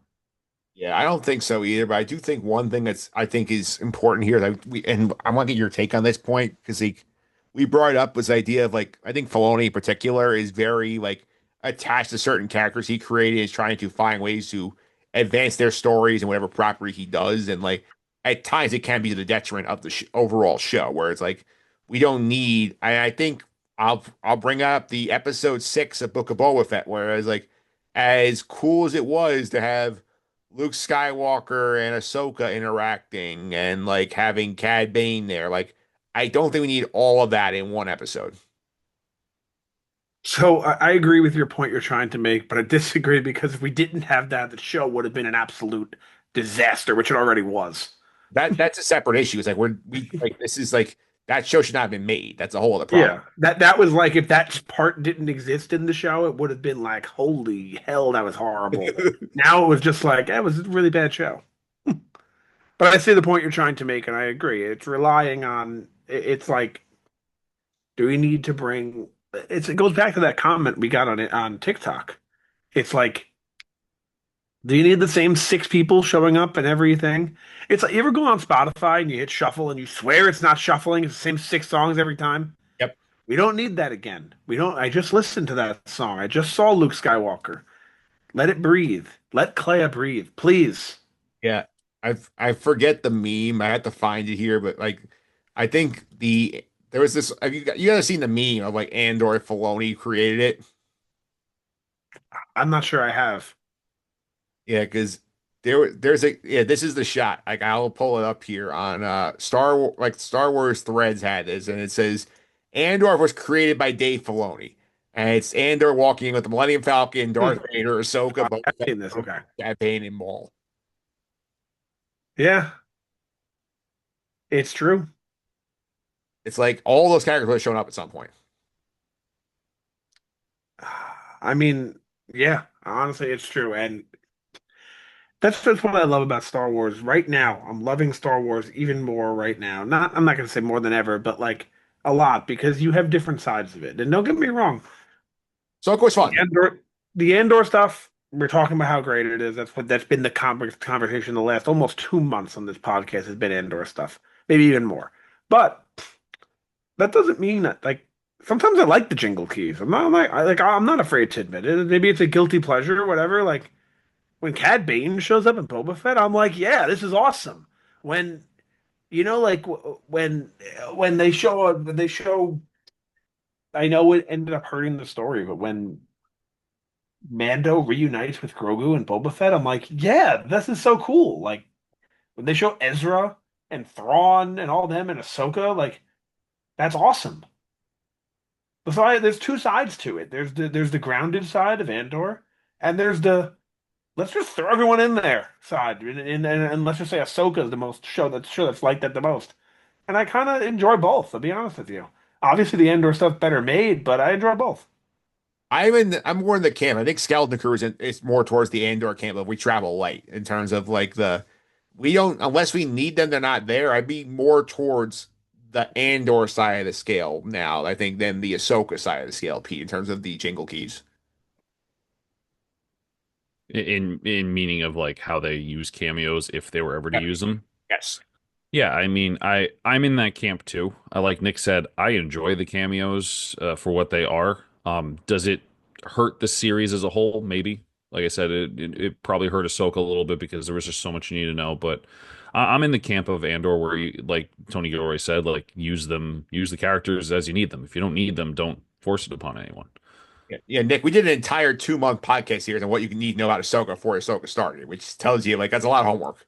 Yeah, I don't think so either. But I do think one thing that's I think is important here that and I want to get your take on this point because like we brought up this idea of like I think Filoni in particular is very like attached to certain characters he created, is trying to find ways to advance their stories and whatever property he does, and like at times it can be to the detriment of the overall show, where it's like we don't need. I think I'll bring up the episode 6 of Book of Boba Fett, whereas like as cool as it was to have Luke Skywalker and Ahsoka interacting and like having Cad Bane there. Like, I don't think we need all of that in one episode. So I agree with your point you're trying to make, but I disagree because if we didn't have that, the show would have been an absolute disaster, which it already was. That's a separate issue. It's like we like this is like that show should not have been made. That's a whole other problem. Yeah, that was like if that part didn't exist in the show, it would have been like, holy hell, that was horrible. Now it was just like, it was a really bad show. But I see the point you're trying to make, and I agree. It's relying on it's like, do we need to bring it goes back to that comment we got on it on TikTok. It's like, do you need the same 6 people showing up and everything? It's like you ever go on Spotify and you hit shuffle and you swear it's not shuffling, it's the same 6 songs every time? Yep. We don't need that again. We don't. I just listened to that song. I just saw Luke Skywalker. Let it breathe. Let Clea breathe, please. Yeah. I forget the meme. I have to find it here, but like I think there was this have you guys seen the meme of like Andor Filoni created it? I'm not sure I have. Yeah, because there's a yeah, this is the shot. Like I'll pull it up here on Star Wars Threads had this, and it says Andor was created by Dave Filoni, and it's Andor walking with the Millennium Falcon, Hmm. Darth Vader, Ahsoka, Boba I've Fett, seen this. Okay. Cad Bane, and Maul. Yeah, it's true. It's like all those characters have shown up at some point. I mean, yeah, honestly, it's true. And that's just what I love about Star Wars right now. I'm loving Star Wars even more right now. I'm not going to say more than ever, but like a lot because you have different sides of it. And don't get me wrong, So of course the fun. Andor stuff, we're talking about how great it is. That's been the conversation the last almost 2 months on this podcast has been Andor stuff, maybe even more. But that doesn't mean that like sometimes I like the jingle keys. I'm not afraid to admit it. Maybe it's a guilty pleasure or whatever. Like when Cad Bane shows up in Boba Fett, I'm like, yeah, this is awesome. When like when they show, I know it ended up hurting the story, but when Mando reunites with Grogu and Boba Fett, I'm like, yeah, this is so cool. Like when they show Ezra and Thrawn and all them and Ahsoka, like that's awesome. Besides, there's two sides to it. There's the grounded side of Andor, and there's the let's just throw everyone in there side. And let's just say Ahsoka is the most show that's like that the most. And I kind of enjoy both, to be honest with you. Obviously, the Andor stuff better made, but I enjoy both. I'm more in the camp. I think Skeleton Crew is more towards the Andor camp, but we travel light in terms of like we don't unless we need them, they're not there. I'd be more towards the Andor side of the scale now, I think, than the Ahsoka side of the scale, Pete, in terms of the jingle keys. In meaning of like how they use cameos if they were ever to Yeah. use them. Yes. Yeah, I mean, I'm in that camp too. I like Nick said, I enjoy the cameos for what they are. Does it hurt the series as a whole? Maybe. Like I said, it probably hurt Ahsoka a little bit because there was just so much you need to know. But I'm in the camp of Andor where you, like Tony Gilroy said, like use the characters as you need them. If you don't need them, don't force it upon anyone. Yeah, yeah, Nick, we did an entire 2 month podcast series on what you need to know about Ahsoka before Ahsoka started, which tells you like that's a lot of homework.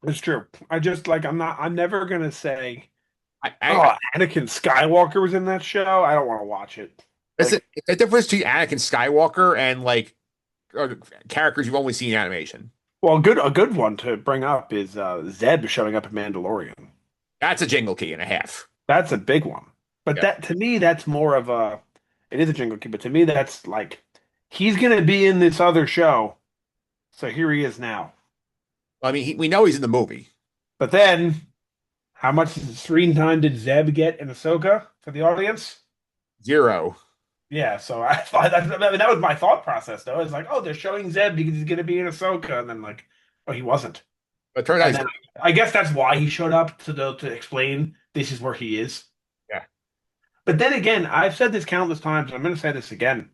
It's true. I just like I'm never gonna say, I oh, Anakin Skywalker was in that show. I don't want to watch it. It's Like, a difference between Anakin Skywalker and like characters you've only seen in animation. well, a good one to bring up is Zeb showing up in Mandalorian. That's a jingle key and a half. That's a big one. But Yeah. that to me, that's more of a it is a jingle key, but to me that's like he's gonna be in this other show. So here he is now. I mean, we know he's in the movie. But then how much screen time did Zeb get in Ahsoka for the audience? Zero. Yeah, so I thought I mean, that was my thought process though. It's like, oh, they're showing Zeb because he's gonna be in Ahsoka, and then like, oh, he wasn't. But it turns out And then I guess that's why he showed up to explain this is where he is. yeah. But then again, I've said this countless times, and I'm going to say this again.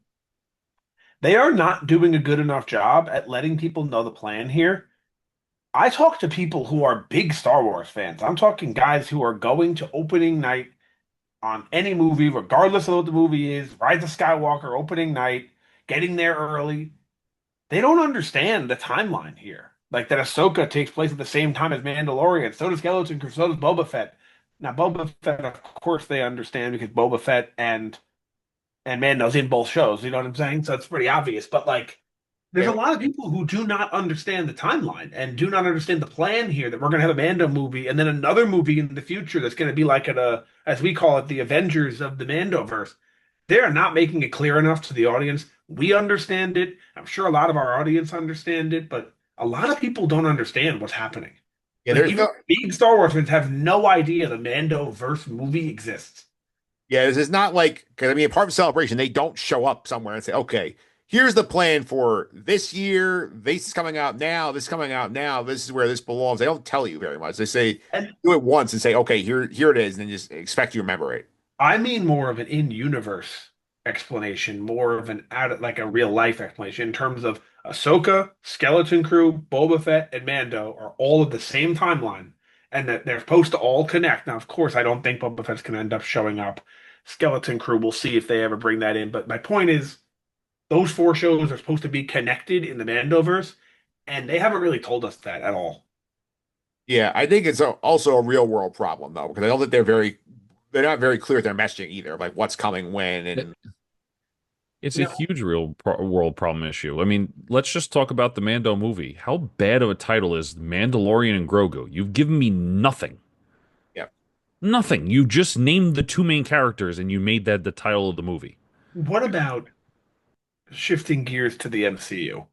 They are not doing a good enough job at letting people know the plan here. I talk to people who are big Star Wars fans. I'm talking guys who are going to opening night on any movie, regardless of what the movie is, Rise of Skywalker opening night, getting there early. They don't understand the timeline here. Like that Ahsoka takes place at the same time as Mandalorian. So does Skeleton Crew, so does Boba Fett. Now Boba Fett, of course, they understand because Boba Fett and Mando's in both shows. You know what I'm saying? So it's pretty obvious. But like, there's a Yeah. lot of people who do not understand the timeline and do not understand the plan here that we're going to have a Mando movie and then another movie in the future that's going to be like as we call it, the Avengers of the Mandoverse. They are not making it clear enough to the audience. We understand it. I'm sure a lot of our audience understand it, but a lot of people don't understand what's happening. Yeah, Like there's even no big Star Wars fans have no idea the Mandoverse movie exists. yeah, this is not like because I mean, apart from Celebration, they don't show up somewhere and say, okay, here's the plan for this year. This is coming out now. This is coming out now. This is where this belongs. They don't tell you very much. They say And do it once and say, okay, here it is, and then just expect you to remember it. I mean more of an in-universe explanation, more of an out like a real life explanation in terms of Ahsoka, Skeleton Crew, Boba Fett, and Mando are all of the same timeline, and that they're supposed to all connect. Now, of course, I don't think Boba Fett's going to end up showing up. Skeleton Crew, we'll see if they ever bring that in. But my point is, those four shows are supposed to be connected in the Mandoverse, and they haven't really told us that at all. Yeah, I think it's also a real world problem though, because I don't think they're not very clear with their messaging either, like what's coming when and It's a No. huge real world problem issue. I mean, let's just talk about the Mando movie. How bad of a title is Mandalorian and Grogu? You've given me nothing. yeah. Nothing. You just named the two main characters and you made that the title of the movie. What about shifting gears to the MCU?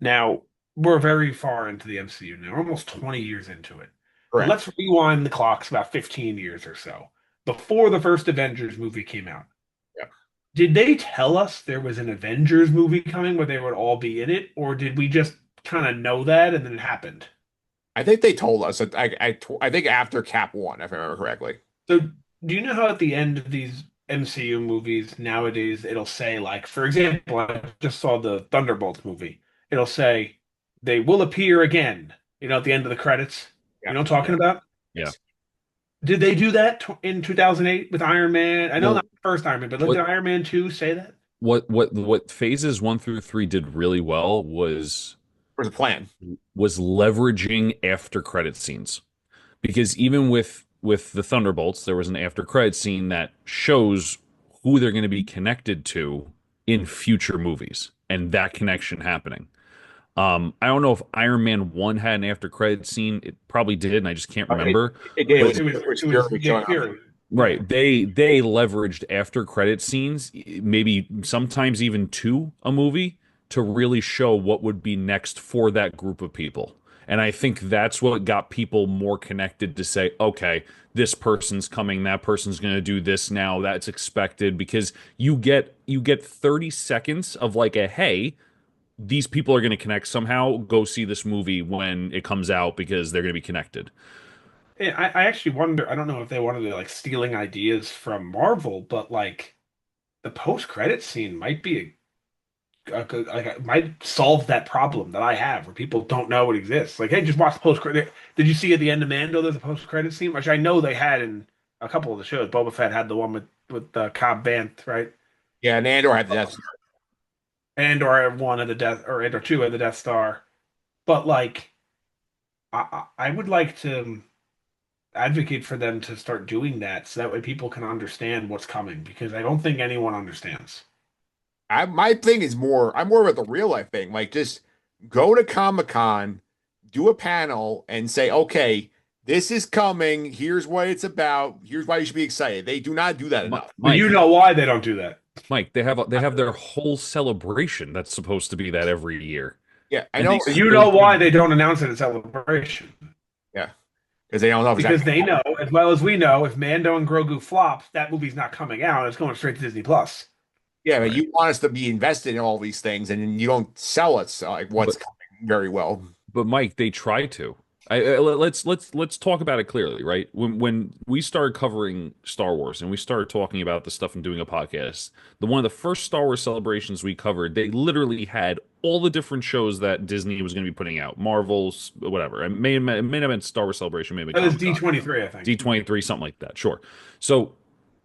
Now, we're very far into the MCU now. We're almost 20 years into it. But Correct. let's rewind the clocks about 15 years or so, before the first Avengers movie came out. Yeah. Did they tell us there was an Avengers movie coming where they would all be in it, or did we just kind of know that and then it happened? I think they told us that I think after Cap 1, if I remember correctly. So, do you know how at the end of these MCU movies nowadays it'll say, like, for example, I just saw the Thunderbolts movie. It'll say they will appear again, at the end of the credits. You Yeah. know what I'm talking about? Yeah. Did they do that in 2008 with Iron Man? I know Well, not the first Iron Man, but did what Iron Man 2 say that? what phases 1 through 3 did really well For the plan. was leveraging after credit scenes. Because even with the Thunderbolts, there was an after credit scene that shows who they're going to be connected to in future movies and that connection happening. I don't know if Iron Man 1 had an after credit scene. It probably did, and I just can't It, remember. it did. It But was, It was it was it was Fury showing Nick up. Fury. Yeah. right, they leveraged after credit scenes, maybe sometimes even to a movie to really show what would be next for that group of people. And I think that's what got people more connected to say, okay, this person's coming, that person's going to do this now, that's expected because you get 30 seconds of like a hey, these people are going to connect somehow. Go see this movie when it comes out because they're going to be connected. Yeah, I actually wonder, I don't know if they wanted to like stealing ideas from Marvel, but like the post-credit scene might be might solve that problem that I have where people don't know it exists. Like, hey, just watch the post-credit. Did you see at the end of Mando there's a post-credit scene, which I know they had in a couple of the shows. Boba Fett had the one with Cobb Vanth, right? Yeah, and Andor had the Death Star. And or one of the Death or and or two of the Death Star. But like, I would like to advocate for them to start doing that so that way people can understand what's coming because I don't think anyone understands. My thing is more, I'm more about the real life thing. Like, just go to Comic-Con, do a panel, and say, okay, this is coming. Here's what it's about. Here's why you should be excited. They do not do that enough. But Mike, you know why they don't do that. Mike, they have their whole celebration that's supposed to be that every year, Yeah, I and they know. But you still know why do. they don't announce it at Celebration. Yeah, because they don't know if it's Because actually. they know, as well as we know, if Mando and Grogu flop, that movie's not coming out. It's going straight to Disney Plus. Yeah, but Right. you want us to be invested in all these things, and then you don't sell us like what's But coming very well. but Mike, they try to. Let's talk about it clearly, right? When we started covering Star Wars and we started talking about the stuff and doing a podcast, the one of the first Star Wars celebrations we covered, they literally had all the different shows that Disney was going to be putting out, Marvel's, whatever. It may have been Star Wars Celebration, maybe That was Comic Con, D23, I think. D23, something like that. Sure. So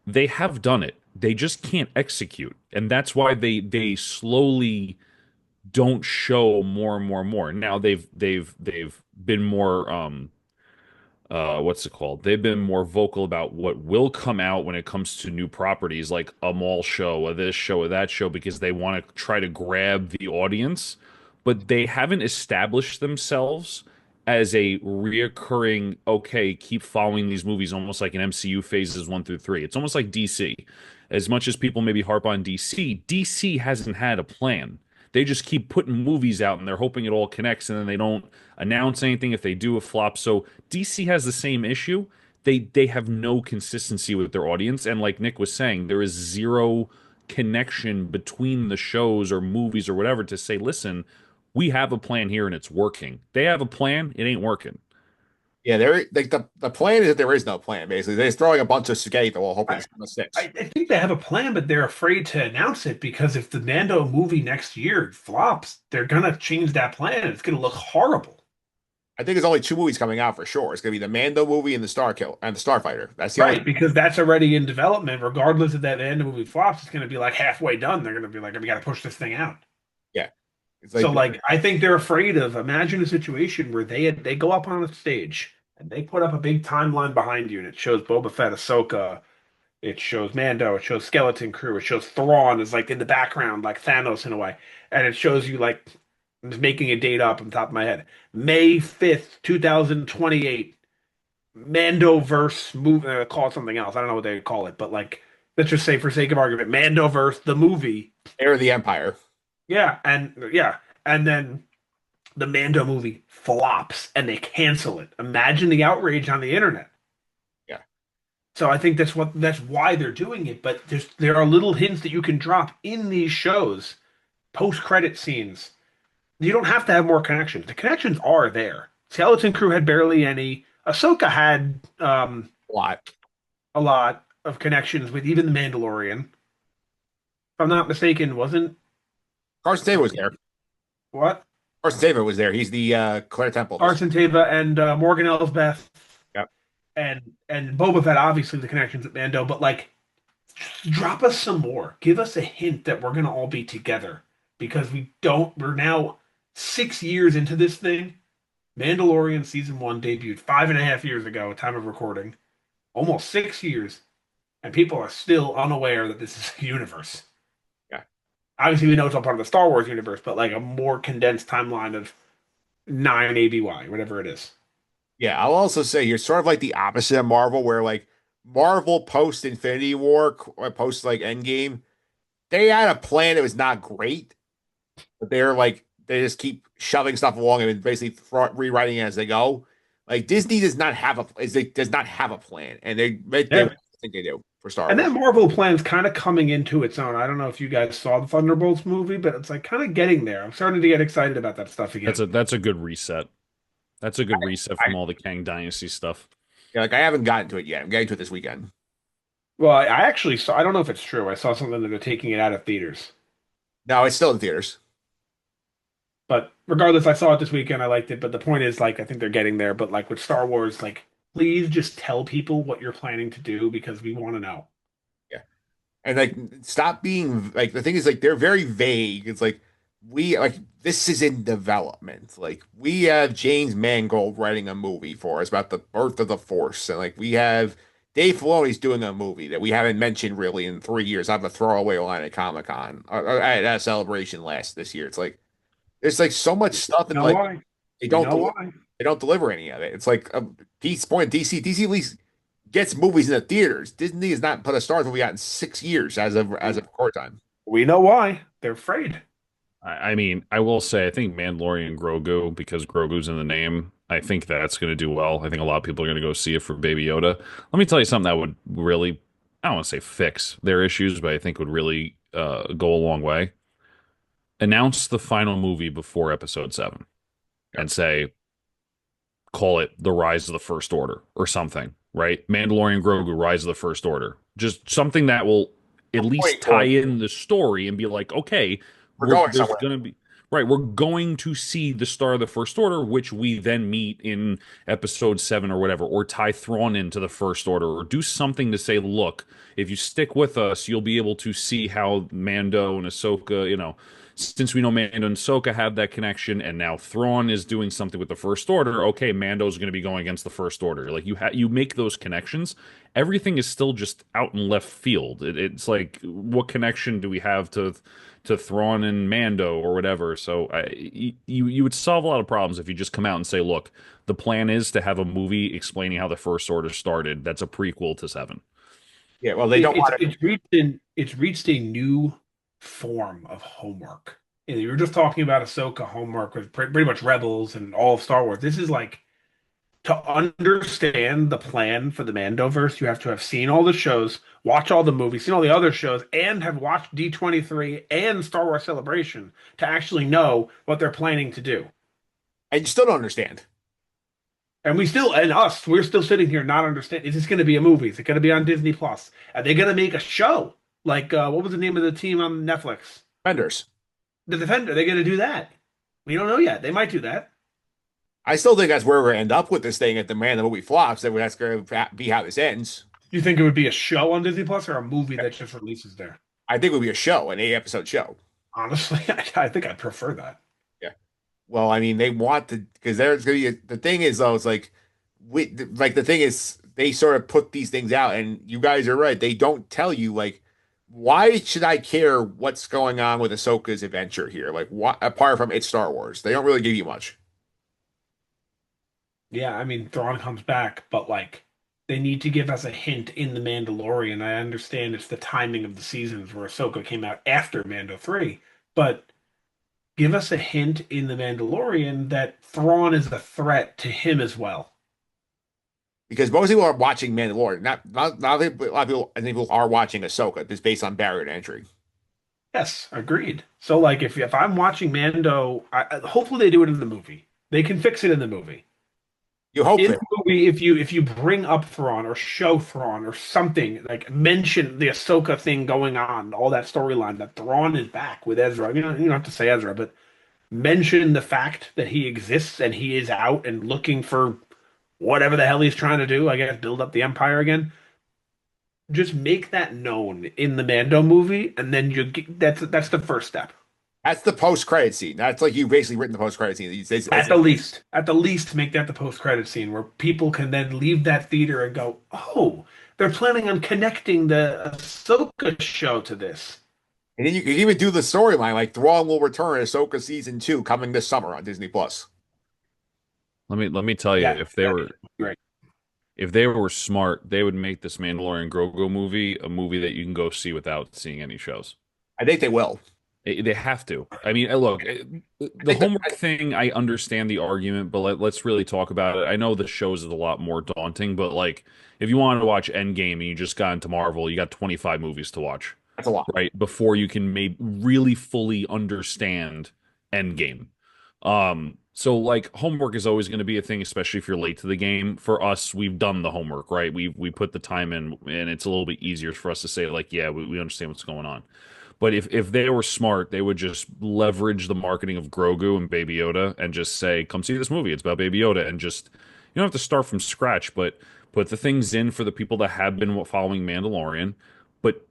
they have done it. They just can't execute, and that's why they slowly don't show more and more and more. Now they've been more what's it called? They've been more vocal about what will come out when it comes to new properties like a mall show, or this show, or that show, because they want to try to grab the audience, but they haven't established themselves as a reoccurring, okay, keep following these movies almost like an MCU phases 1 through 3. It's almost like DC. As much as people maybe harp on DC, DC hasn't had a plan. They just keep putting movies out and they're hoping it all connects and then they don't announce anything if they do a flop. So DC has the same issue. They have no consistency with their audience, and like Nick was saying, there is zero connection between the shows or movies or whatever to say, listen, we have a plan here and it's working. They have a plan, it ain't working. Yeah, there like the plan is that there is no plan. Basically, they're just throwing a bunch of spaghetti at the wall, hoping I, it sticks. I think they have a plan, but they're afraid to announce it because if the Mando movie next year flops, they're gonna change that plan. It's gonna look horrible. I think there's only two movies coming out for sure. It's gonna be the Mando movie and the Star Kill and the Starfighter. That's the only. Right, because that's already in development. Regardless if that Mando movie flops, it's gonna be like halfway done. They're gonna be like, we gotta push this thing out. Yeah, it's So like like I think they're afraid of imagine a situation where they go up on a stage and they put up a big timeline behind you and it shows Boba Fett, Ahsoka, it shows Mando, it shows Skeleton Crew, it shows Thrawn is like in the background, like Thanos in a way. And it shows you like I'm just making a date up on top of my head. May 5th, 2028. Mandoverse movie. Call it something else. I don't know what they call it, but like, let's just say for sake of argument, Mandoverse the movie. Heir of the Empire. And then the Mando movie flops and they cancel it. Imagine the outrage on the internet. Yeah. So I think that's why they're doing it. But there are little hints that you can drop in these shows, post credit scenes. You don't have to have more connections. The connections are there. Skeleton Crew had barely any. Ahsoka had A lot. a lot of connections with even the Mandalorian. If I'm not mistaken, wasn't Carson Teva was there. what? Carson Teva was there. He's the Claire Temple. Arson Teva and Morgan Elsbeth Yep. and Boba Fett, obviously the connections at Mando, but like drop us some more. Give us a hint that we're gonna all be together because we're now 6 years into this thing. Mandalorian season one debuted 5.5 years ago at time of recording. Almost 6 years, and people are still unaware that this is a universe. Yeah. Obviously, we know it's all part of the Star Wars universe, but like a more condensed timeline of 9 ABY, whatever it is. Yeah, I'll also say you're sort of like the opposite of Marvel, where like Marvel post Infinity War, post like Endgame, they had a plan that was not great, but they're like they just keep shoving stuff along and basically rewriting it as they go. Like Disney does not have a plan, and they Yeah. think they do for Star And Wars. that Marvel plan's kind of coming into its own. I don't know if you guys saw the Thunderbolts movie, but it's like kind of getting there. I'm starting to get excited about that stuff again. That's a good reset. That's a good reset I from all the Kang Dynasty stuff. yeah, like I haven't gotten to it yet. I'm getting to it this weekend. Well, I actually saw, I don't know if it's true. I saw something that they're taking it out of theaters. No, it's still in theaters. But regardless, I saw it this weekend. I liked it. But the point is, like, I think they're getting there. But like with Star Wars, like, please just tell people what you're planning to do because we want to know. Yeah. And like stop being like the thing is like they're very vague. It's like we like this is in development. Like we have James Mangold writing a movie for us about the birth of the Force, and like we have Dave Filoni's doing a movie that we haven't mentioned really in 3 years. I have a throwaway line at Comic Con or at a celebration last this year. It's like there's like so much stuff and You know like why? they We don't know deliver, why. they don't deliver any of it. It's like a piece point DC at least gets movies in the theaters. Disney has not put a Star Wars movie out in 6 years as of record time. We know why. They're afraid. I mean, I will say, I think Mandalorian Grogu, because Grogu's in the name, I think that's going to do well. I think a lot of people are going to go see it for Baby Yoda. Let me tell you something that would really, I don't want to say fix their issues, but I think would really go a long way. Announce the final movie before episode 7 Yep. and say, call it The Rise of the First Order or something, right? Mandalorian Grogu, Rise of the First Order. Just something that will at least Wait, tie in the story and be like, okay, we're going there's somewhere. going to be right. We're going to see the Star of the First Order, which we then meet in episode 7 or whatever, or tie Thrawn into the First Order, or do something to say, look, if you stick with us, you'll be able to see how Mando and Ahsoka, since we know Mando and Ahsoka have that connection, and now Thrawn is doing something with the First Order. Okay, Mando's going to be going against the First Order. Like you make those connections. Everything is still just out in left field. It's like, what connection do we have to Thrawn and Mando or whatever? So you would solve a lot of problems if you just come out and say, look, the plan is to have a movie explaining how the First Order started. That's a prequel to 7. Yeah, well, they don't want to. It's reached a new form of homework. And you were just talking about Ahsoka homework with pretty much Rebels and all of Star Wars. This is like to understand the plan for the Mandoverse, you have to have seen all the shows, watch all the movies, seen all the other shows, and have watched D23 and Star Wars Celebration to actually know what they're planning to do. And you still don't understand. And we're still sitting here not understanding. Is this going to be a movie? Is it going to be on Disney Plus? Are they going to make a show? Like, what was the name of the team on Netflix? Vendors. The Defender. They're going to do that. We don't know yet. They might do that. I still think that's where we're gonna end up with this thing at the movie flops. That's going to be how this ends. Do you think it would be a show on Disney Plus or a movie that just releases there? I think it would be a show, an 8 episode show. Honestly, I think I'd prefer that. Yeah. Well, I mean, they want to because there's going to be the thing is though, it's like the thing is they sort of put these things out, and you guys are right. They don't tell you like why should I care what's going on with Ahsoka's adventure here? Like what apart from it's Star Wars, they don't really give you much. Yeah, I mean, Thrawn comes back, but like they need to give us a hint in The Mandalorian. I understand it's the timing of the seasons where Ahsoka came out after Mando 3, but give us a hint in The Mandalorian that Thrawn is a threat to him as well. Because most people are watching Mandalorian. Not a lot of people. I think people are watching Ahsoka just based on barrier to entry. Yes, agreed. So like if I'm watching Mando, hopefully they do it in the movie. They can fix it in the movie. You hope In that. the movie, if you bring up Thrawn or show Thrawn or something, like mention the Ahsoka thing going on, all that storyline that Thrawn is back with Ezra. You don't have to say Ezra, but mention the fact that he exists and he is out and looking for whatever the hell he's trying to do. I guess build up the Empire again. Just make that known in the Mando movie, and then that's the first step. That's the post credit scene. That's like you basically written the post credit scene. At the least, make that the post-credit scene where people can then leave that theater and go, "Oh, they're planning on connecting the Ahsoka show to this." and then you can even do the storyline like Thrawn will return Ahsoka season 2 coming this summer on Disney Plus. Let me tell you, Yeah, that'd be great. if they were smart, they would make this Mandalorian Grogu movie a movie that you can go see without seeing any shows. I think they will. They have to. I mean, look, I the think that homework thing, I understand the argument, but let's really talk about it. I know the shows is a lot more daunting, but like, if you wanted to watch Endgame and you just got into Marvel, you got 25 movies to watch, that's a lot. right? Before you can maybe really fully understand Endgame. So like homework is always going to be a thing, especially if you're late to the game. For us, we've done the homework, right? We put the time in, and it's a little bit easier for us to say like, yeah, we understand what's going on. But if they were smart, they would just leverage the marketing of Grogu and Baby Yoda and just say, "Come see this movie. It's about Baby Yoda." And just you don't have to start from scratch, but put the things in for the people that have been following Mandalorian, but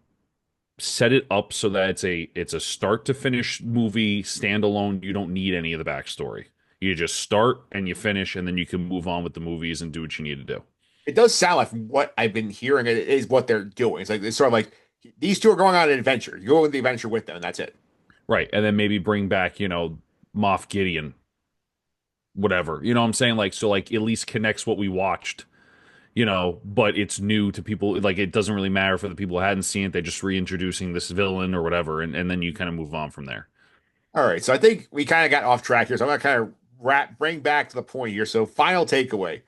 set it up so that it's a start to finish movie standalone. You don't need any of the backstory. You just start and you finish, and then you can move on with the movies and do what you need to do. It does sound like what I've been hearing it is what they're doing. It's sort of like these two are going on an adventure. You go on the adventure with them, and that's it. Right. And then maybe bring back, Moff Gideon, whatever. You know what I'm saying? Like, so like at least connects what we watched, but it's new to people. Like it doesn't really matter for the people who hadn't seen it. They're just reintroducing this villain or whatever, and then you kind of move on from there. All right, so I think we kind of got off track here. So I'm gonna kind of bring back to the point here. So final takeaway: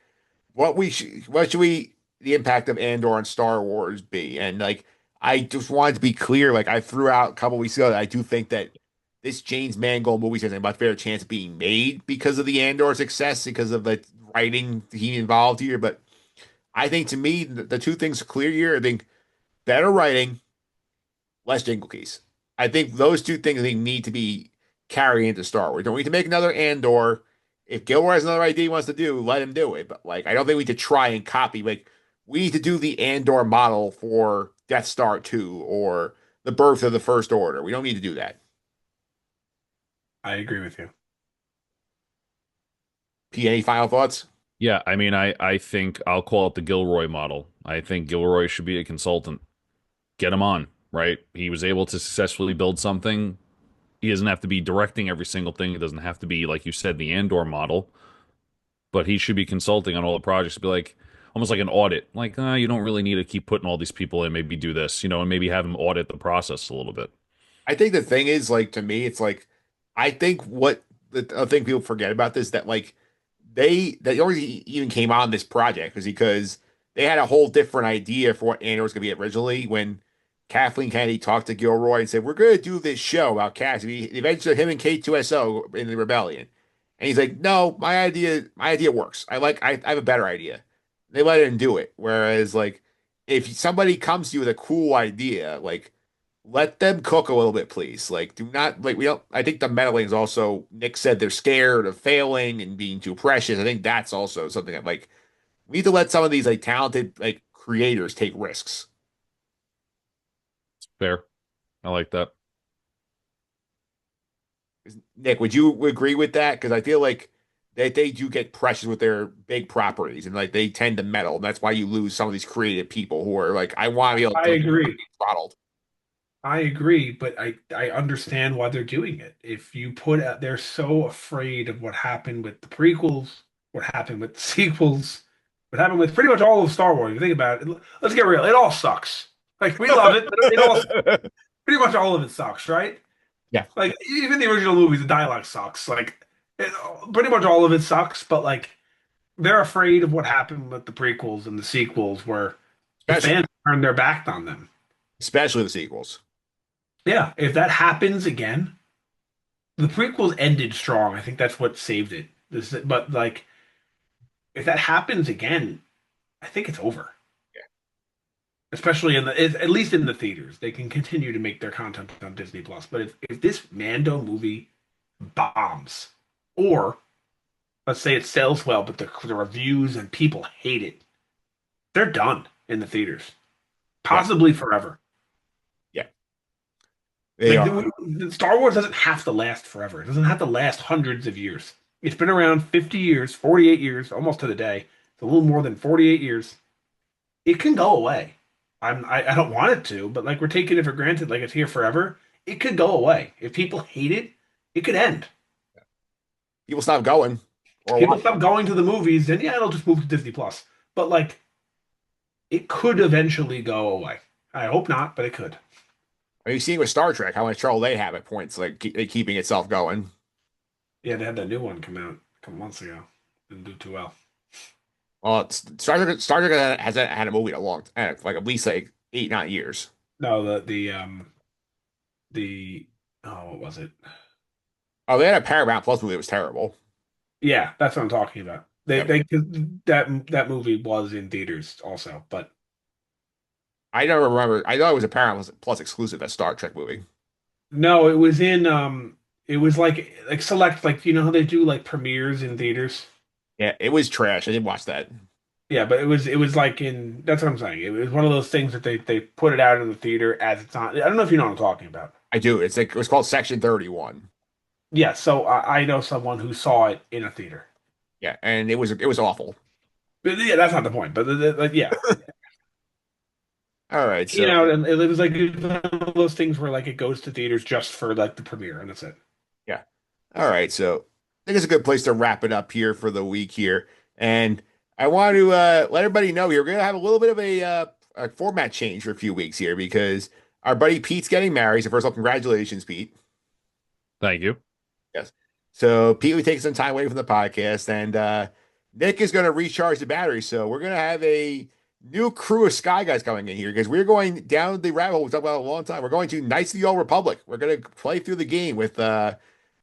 what should we the impact of Andor on Star Wars be? And like, I just wanted to be clear. Like I threw out a couple weeks ago that I do think that this James Mangold movie has a much better chance of being made because of the Andor success, because of the writing he involved here. But I think to me, the two things are clear here. I think better writing, less jingle keys. I think those two things I think need to be carried into Star Wars. Don't need to make another Andor. If Gilroy has another idea he wants to do, let him do it. But like, I don't think we need to try and copy. Like, we need to do the Andor model for Death Star 2 or the birth of the First Order. We don't need to do that. I agree with you. P, any final thoughts? Yeah, I mean, I think I'll call it the Gilroy model. I think Gilroy should be a consultant. Get him on, right? He was able to successfully build something. He doesn't have to be directing every single thing. It doesn't have to be, like you said, the Andor model, but he should be consulting on all the projects. Be like almost like an audit. Like, you don't really need to keep putting all these people in. Maybe do this, and maybe have him audit the process a little bit. I think the thing is, like, to me, it's like, I think what the thing people forget about this that like the only reason he even came on this project was because they had a whole different idea for what Andor was going to be originally when Kathleen Kennedy talked to Gilroy and said, "We're going to do this show about Cassidy, the adventure of him and K2SO in the rebellion." And he's like, "No, my idea works. I have a better idea." They let him do it. Whereas, like, if somebody comes to you with a cool idea, like, let them cook a little bit, please. Like, do not like we don't. I think the meddling is also. Nick said they're scared of failing and being too precious. I think that's also something that like we need to let some of these like talented like creators take risks. Fair. I like that. Nick, would you agree with that? Because I feel like they do get precious with their big properties and like they tend to meddle. And that's why you lose some of these creative people who are like, I want to be able I to agree. be throttled. I agree, but I understand why they're doing it. If you put out, they're so afraid of what happened with the prequels. what happened with the sequels, what happened with pretty much all of Star Wars. If you think about it, let's get real. It all sucks. Like we love it, but it all pretty much all of it sucks, right? Yeah. Like even the original movies, the dialogue sucks. Like it, pretty much all of it sucks. But like they're afraid of what happened with the prequels and the sequels, where the Especially, fans turned their back on them. especially the sequels. Yeah, if that happens again, the prequels ended strong. I think that's what saved it. But like if that happens again, I think it's over. Especially in the at least in the theaters, they can continue to make their content on Disney Plus. But if this Mando movie bombs, or let's say it sells well, but the reviews and people hate it, they're done in the theaters, Yeah. possibly forever. Yeah. They Like are. Star Wars doesn't have to last forever. It doesn't have to last hundreds of years. It's been around 50 years, 48 years, almost to the day. It's a little more than 48 years. It can go away. I don't want it to, but like we're taking it for granted, like it's here forever. It could go away. If people hate it, it could end. People stop going or People watch. stop going to the movies, then yeah, it'll just move to Disney Plus. But like it could eventually go away. I hope not, but it could. Are you seeing with Star Trek how much trouble they have at points, like keeping itself going? Yeah, they had that new one come out a couple months ago. Didn't do too well. Well, Star Trek hasn't had a movie in a long time, like at least like 8, 9 years. No, the oh, what was it? Oh, they had a Paramount Plus movie that was terrible. Yeah, that's what I'm talking about. Yep. That movie was in theaters also, but I never remember. I know it was a Paramount Plus exclusive, that Star Trek movie. no, it was in it was like select, like you know how they do like premieres in theaters. Yeah, it was trash. I didn't watch that. Yeah, but it was like in that's what I'm saying. It was one of those things that they put it out in the theater as it's on. I don't know if you know what I'm talking about. I do. It's like it was called Section 31. Yeah, so I know someone who saw it in a theater. Yeah, and it was awful. But yeah, that's not the point. But like, yeah, All right, you so know, and it was like one of those things where like it goes to theaters just for like the premiere and that's it. yeah. All right, so I think it's a good place to wrap it up here for the week here. And I want to let everybody know here we're gonna have a little bit of a format change for a few weeks here because our buddy Pete's getting married. So first of all, congratulations, Pete. Thank you. Yes. So Pete will take some time away from the podcast, and Nick is going to recharge the battery. So we're going to have a new crew of Sky Guys coming in here because we're going down the rabbit hole we talked about a long time. We're going to Knights of the Old Republic. We're going to play through the game with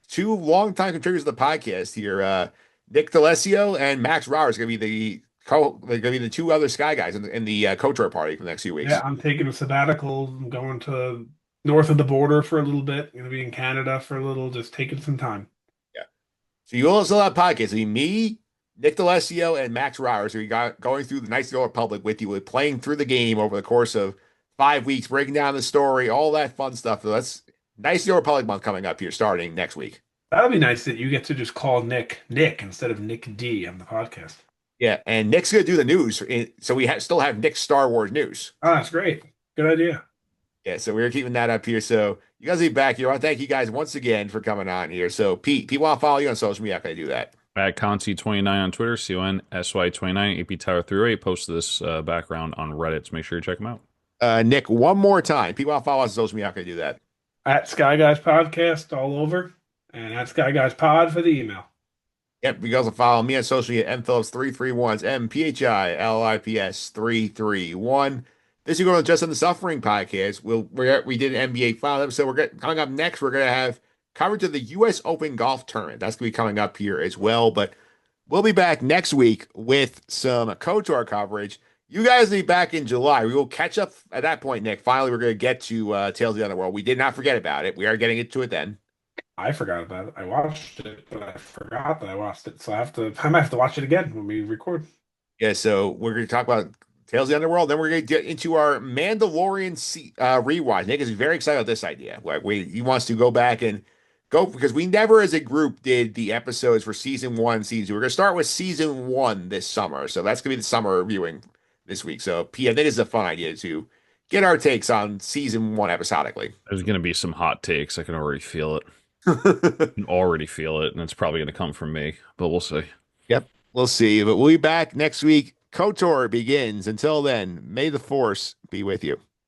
two longtime contributors to the podcast here. Nick D'Alessio and Max Rauer is going to be they're going to be the two other Sky Guys in the co-tour party for the next few weeks. Yeah, I'm taking a sabbatical. I'm going to north of the border for a little bit. I'm gonna be in Canada for a little, just taking some time. Yeah. So you also have podcasts. It'll be me, Nick D'Alessio, and Max Rowers. So we got going through the Knights of the Old Republic with you, with playing through the game over the course of 5 weeks, breaking down the story, all that fun stuff. So that's Knights of the Old Republic month coming up here, starting next week. That'll be nice that you get to just call Nick instead of Nick D on the podcast. Yeah, and Nick's gonna do the news, so we still have Nick's Star Wars news. Oh, that's great. Good idea. Yeah, so we're keeping that up here. So you guys will be back here. I want to thank you guys once again for coming on here. So Pete, people want to follow you on social media. How can I do that? At Concy29 on Twitter, CONSY29, AP Tower 308. Posted this background on Reddit, so make sure you check them out. Nick, one more time. People want to follow us on social media. How can I do that? At Sky Guys Podcast all over, and at Sky Guys Pod for the email. Yep, you guys can follow me on social media at mphillips331. It's MPHILLIPS331. This is going to Just in the Suffering podcast. We did an NBA final episode. Coming up next, we're going to have coverage of the U.S. Open golf tournament. That's going to be coming up here as well. But we'll be back next week with some KOTOR coverage. You guys will be back in July. We will catch up at that point, Nick. Finally, we're going to get to Tales of the Underworld. We did not forget about it. We are getting into it then. I forgot about it. I watched it, but I forgot that I watched it. So I might have to watch it again when we record. Yeah, so we're going to talk about Tales of the Underworld. Then we're going to get into our Mandalorian rewatch. Nick is very excited about this idea. He wants to go back and go because we never, as a group, did the episodes for season 1, season 2. We're going to start with season 1 this summer. So that's going to be the summer reviewing this week. So, P, I think it's a fun idea to get our takes on season 1 episodically. There's going to be some hot takes. I can already feel it. I can already feel it, and it's probably going to come from me, but we'll see. Yep. We'll see, but we'll be back next week. KOTOR begins. Until then, may the force be with you.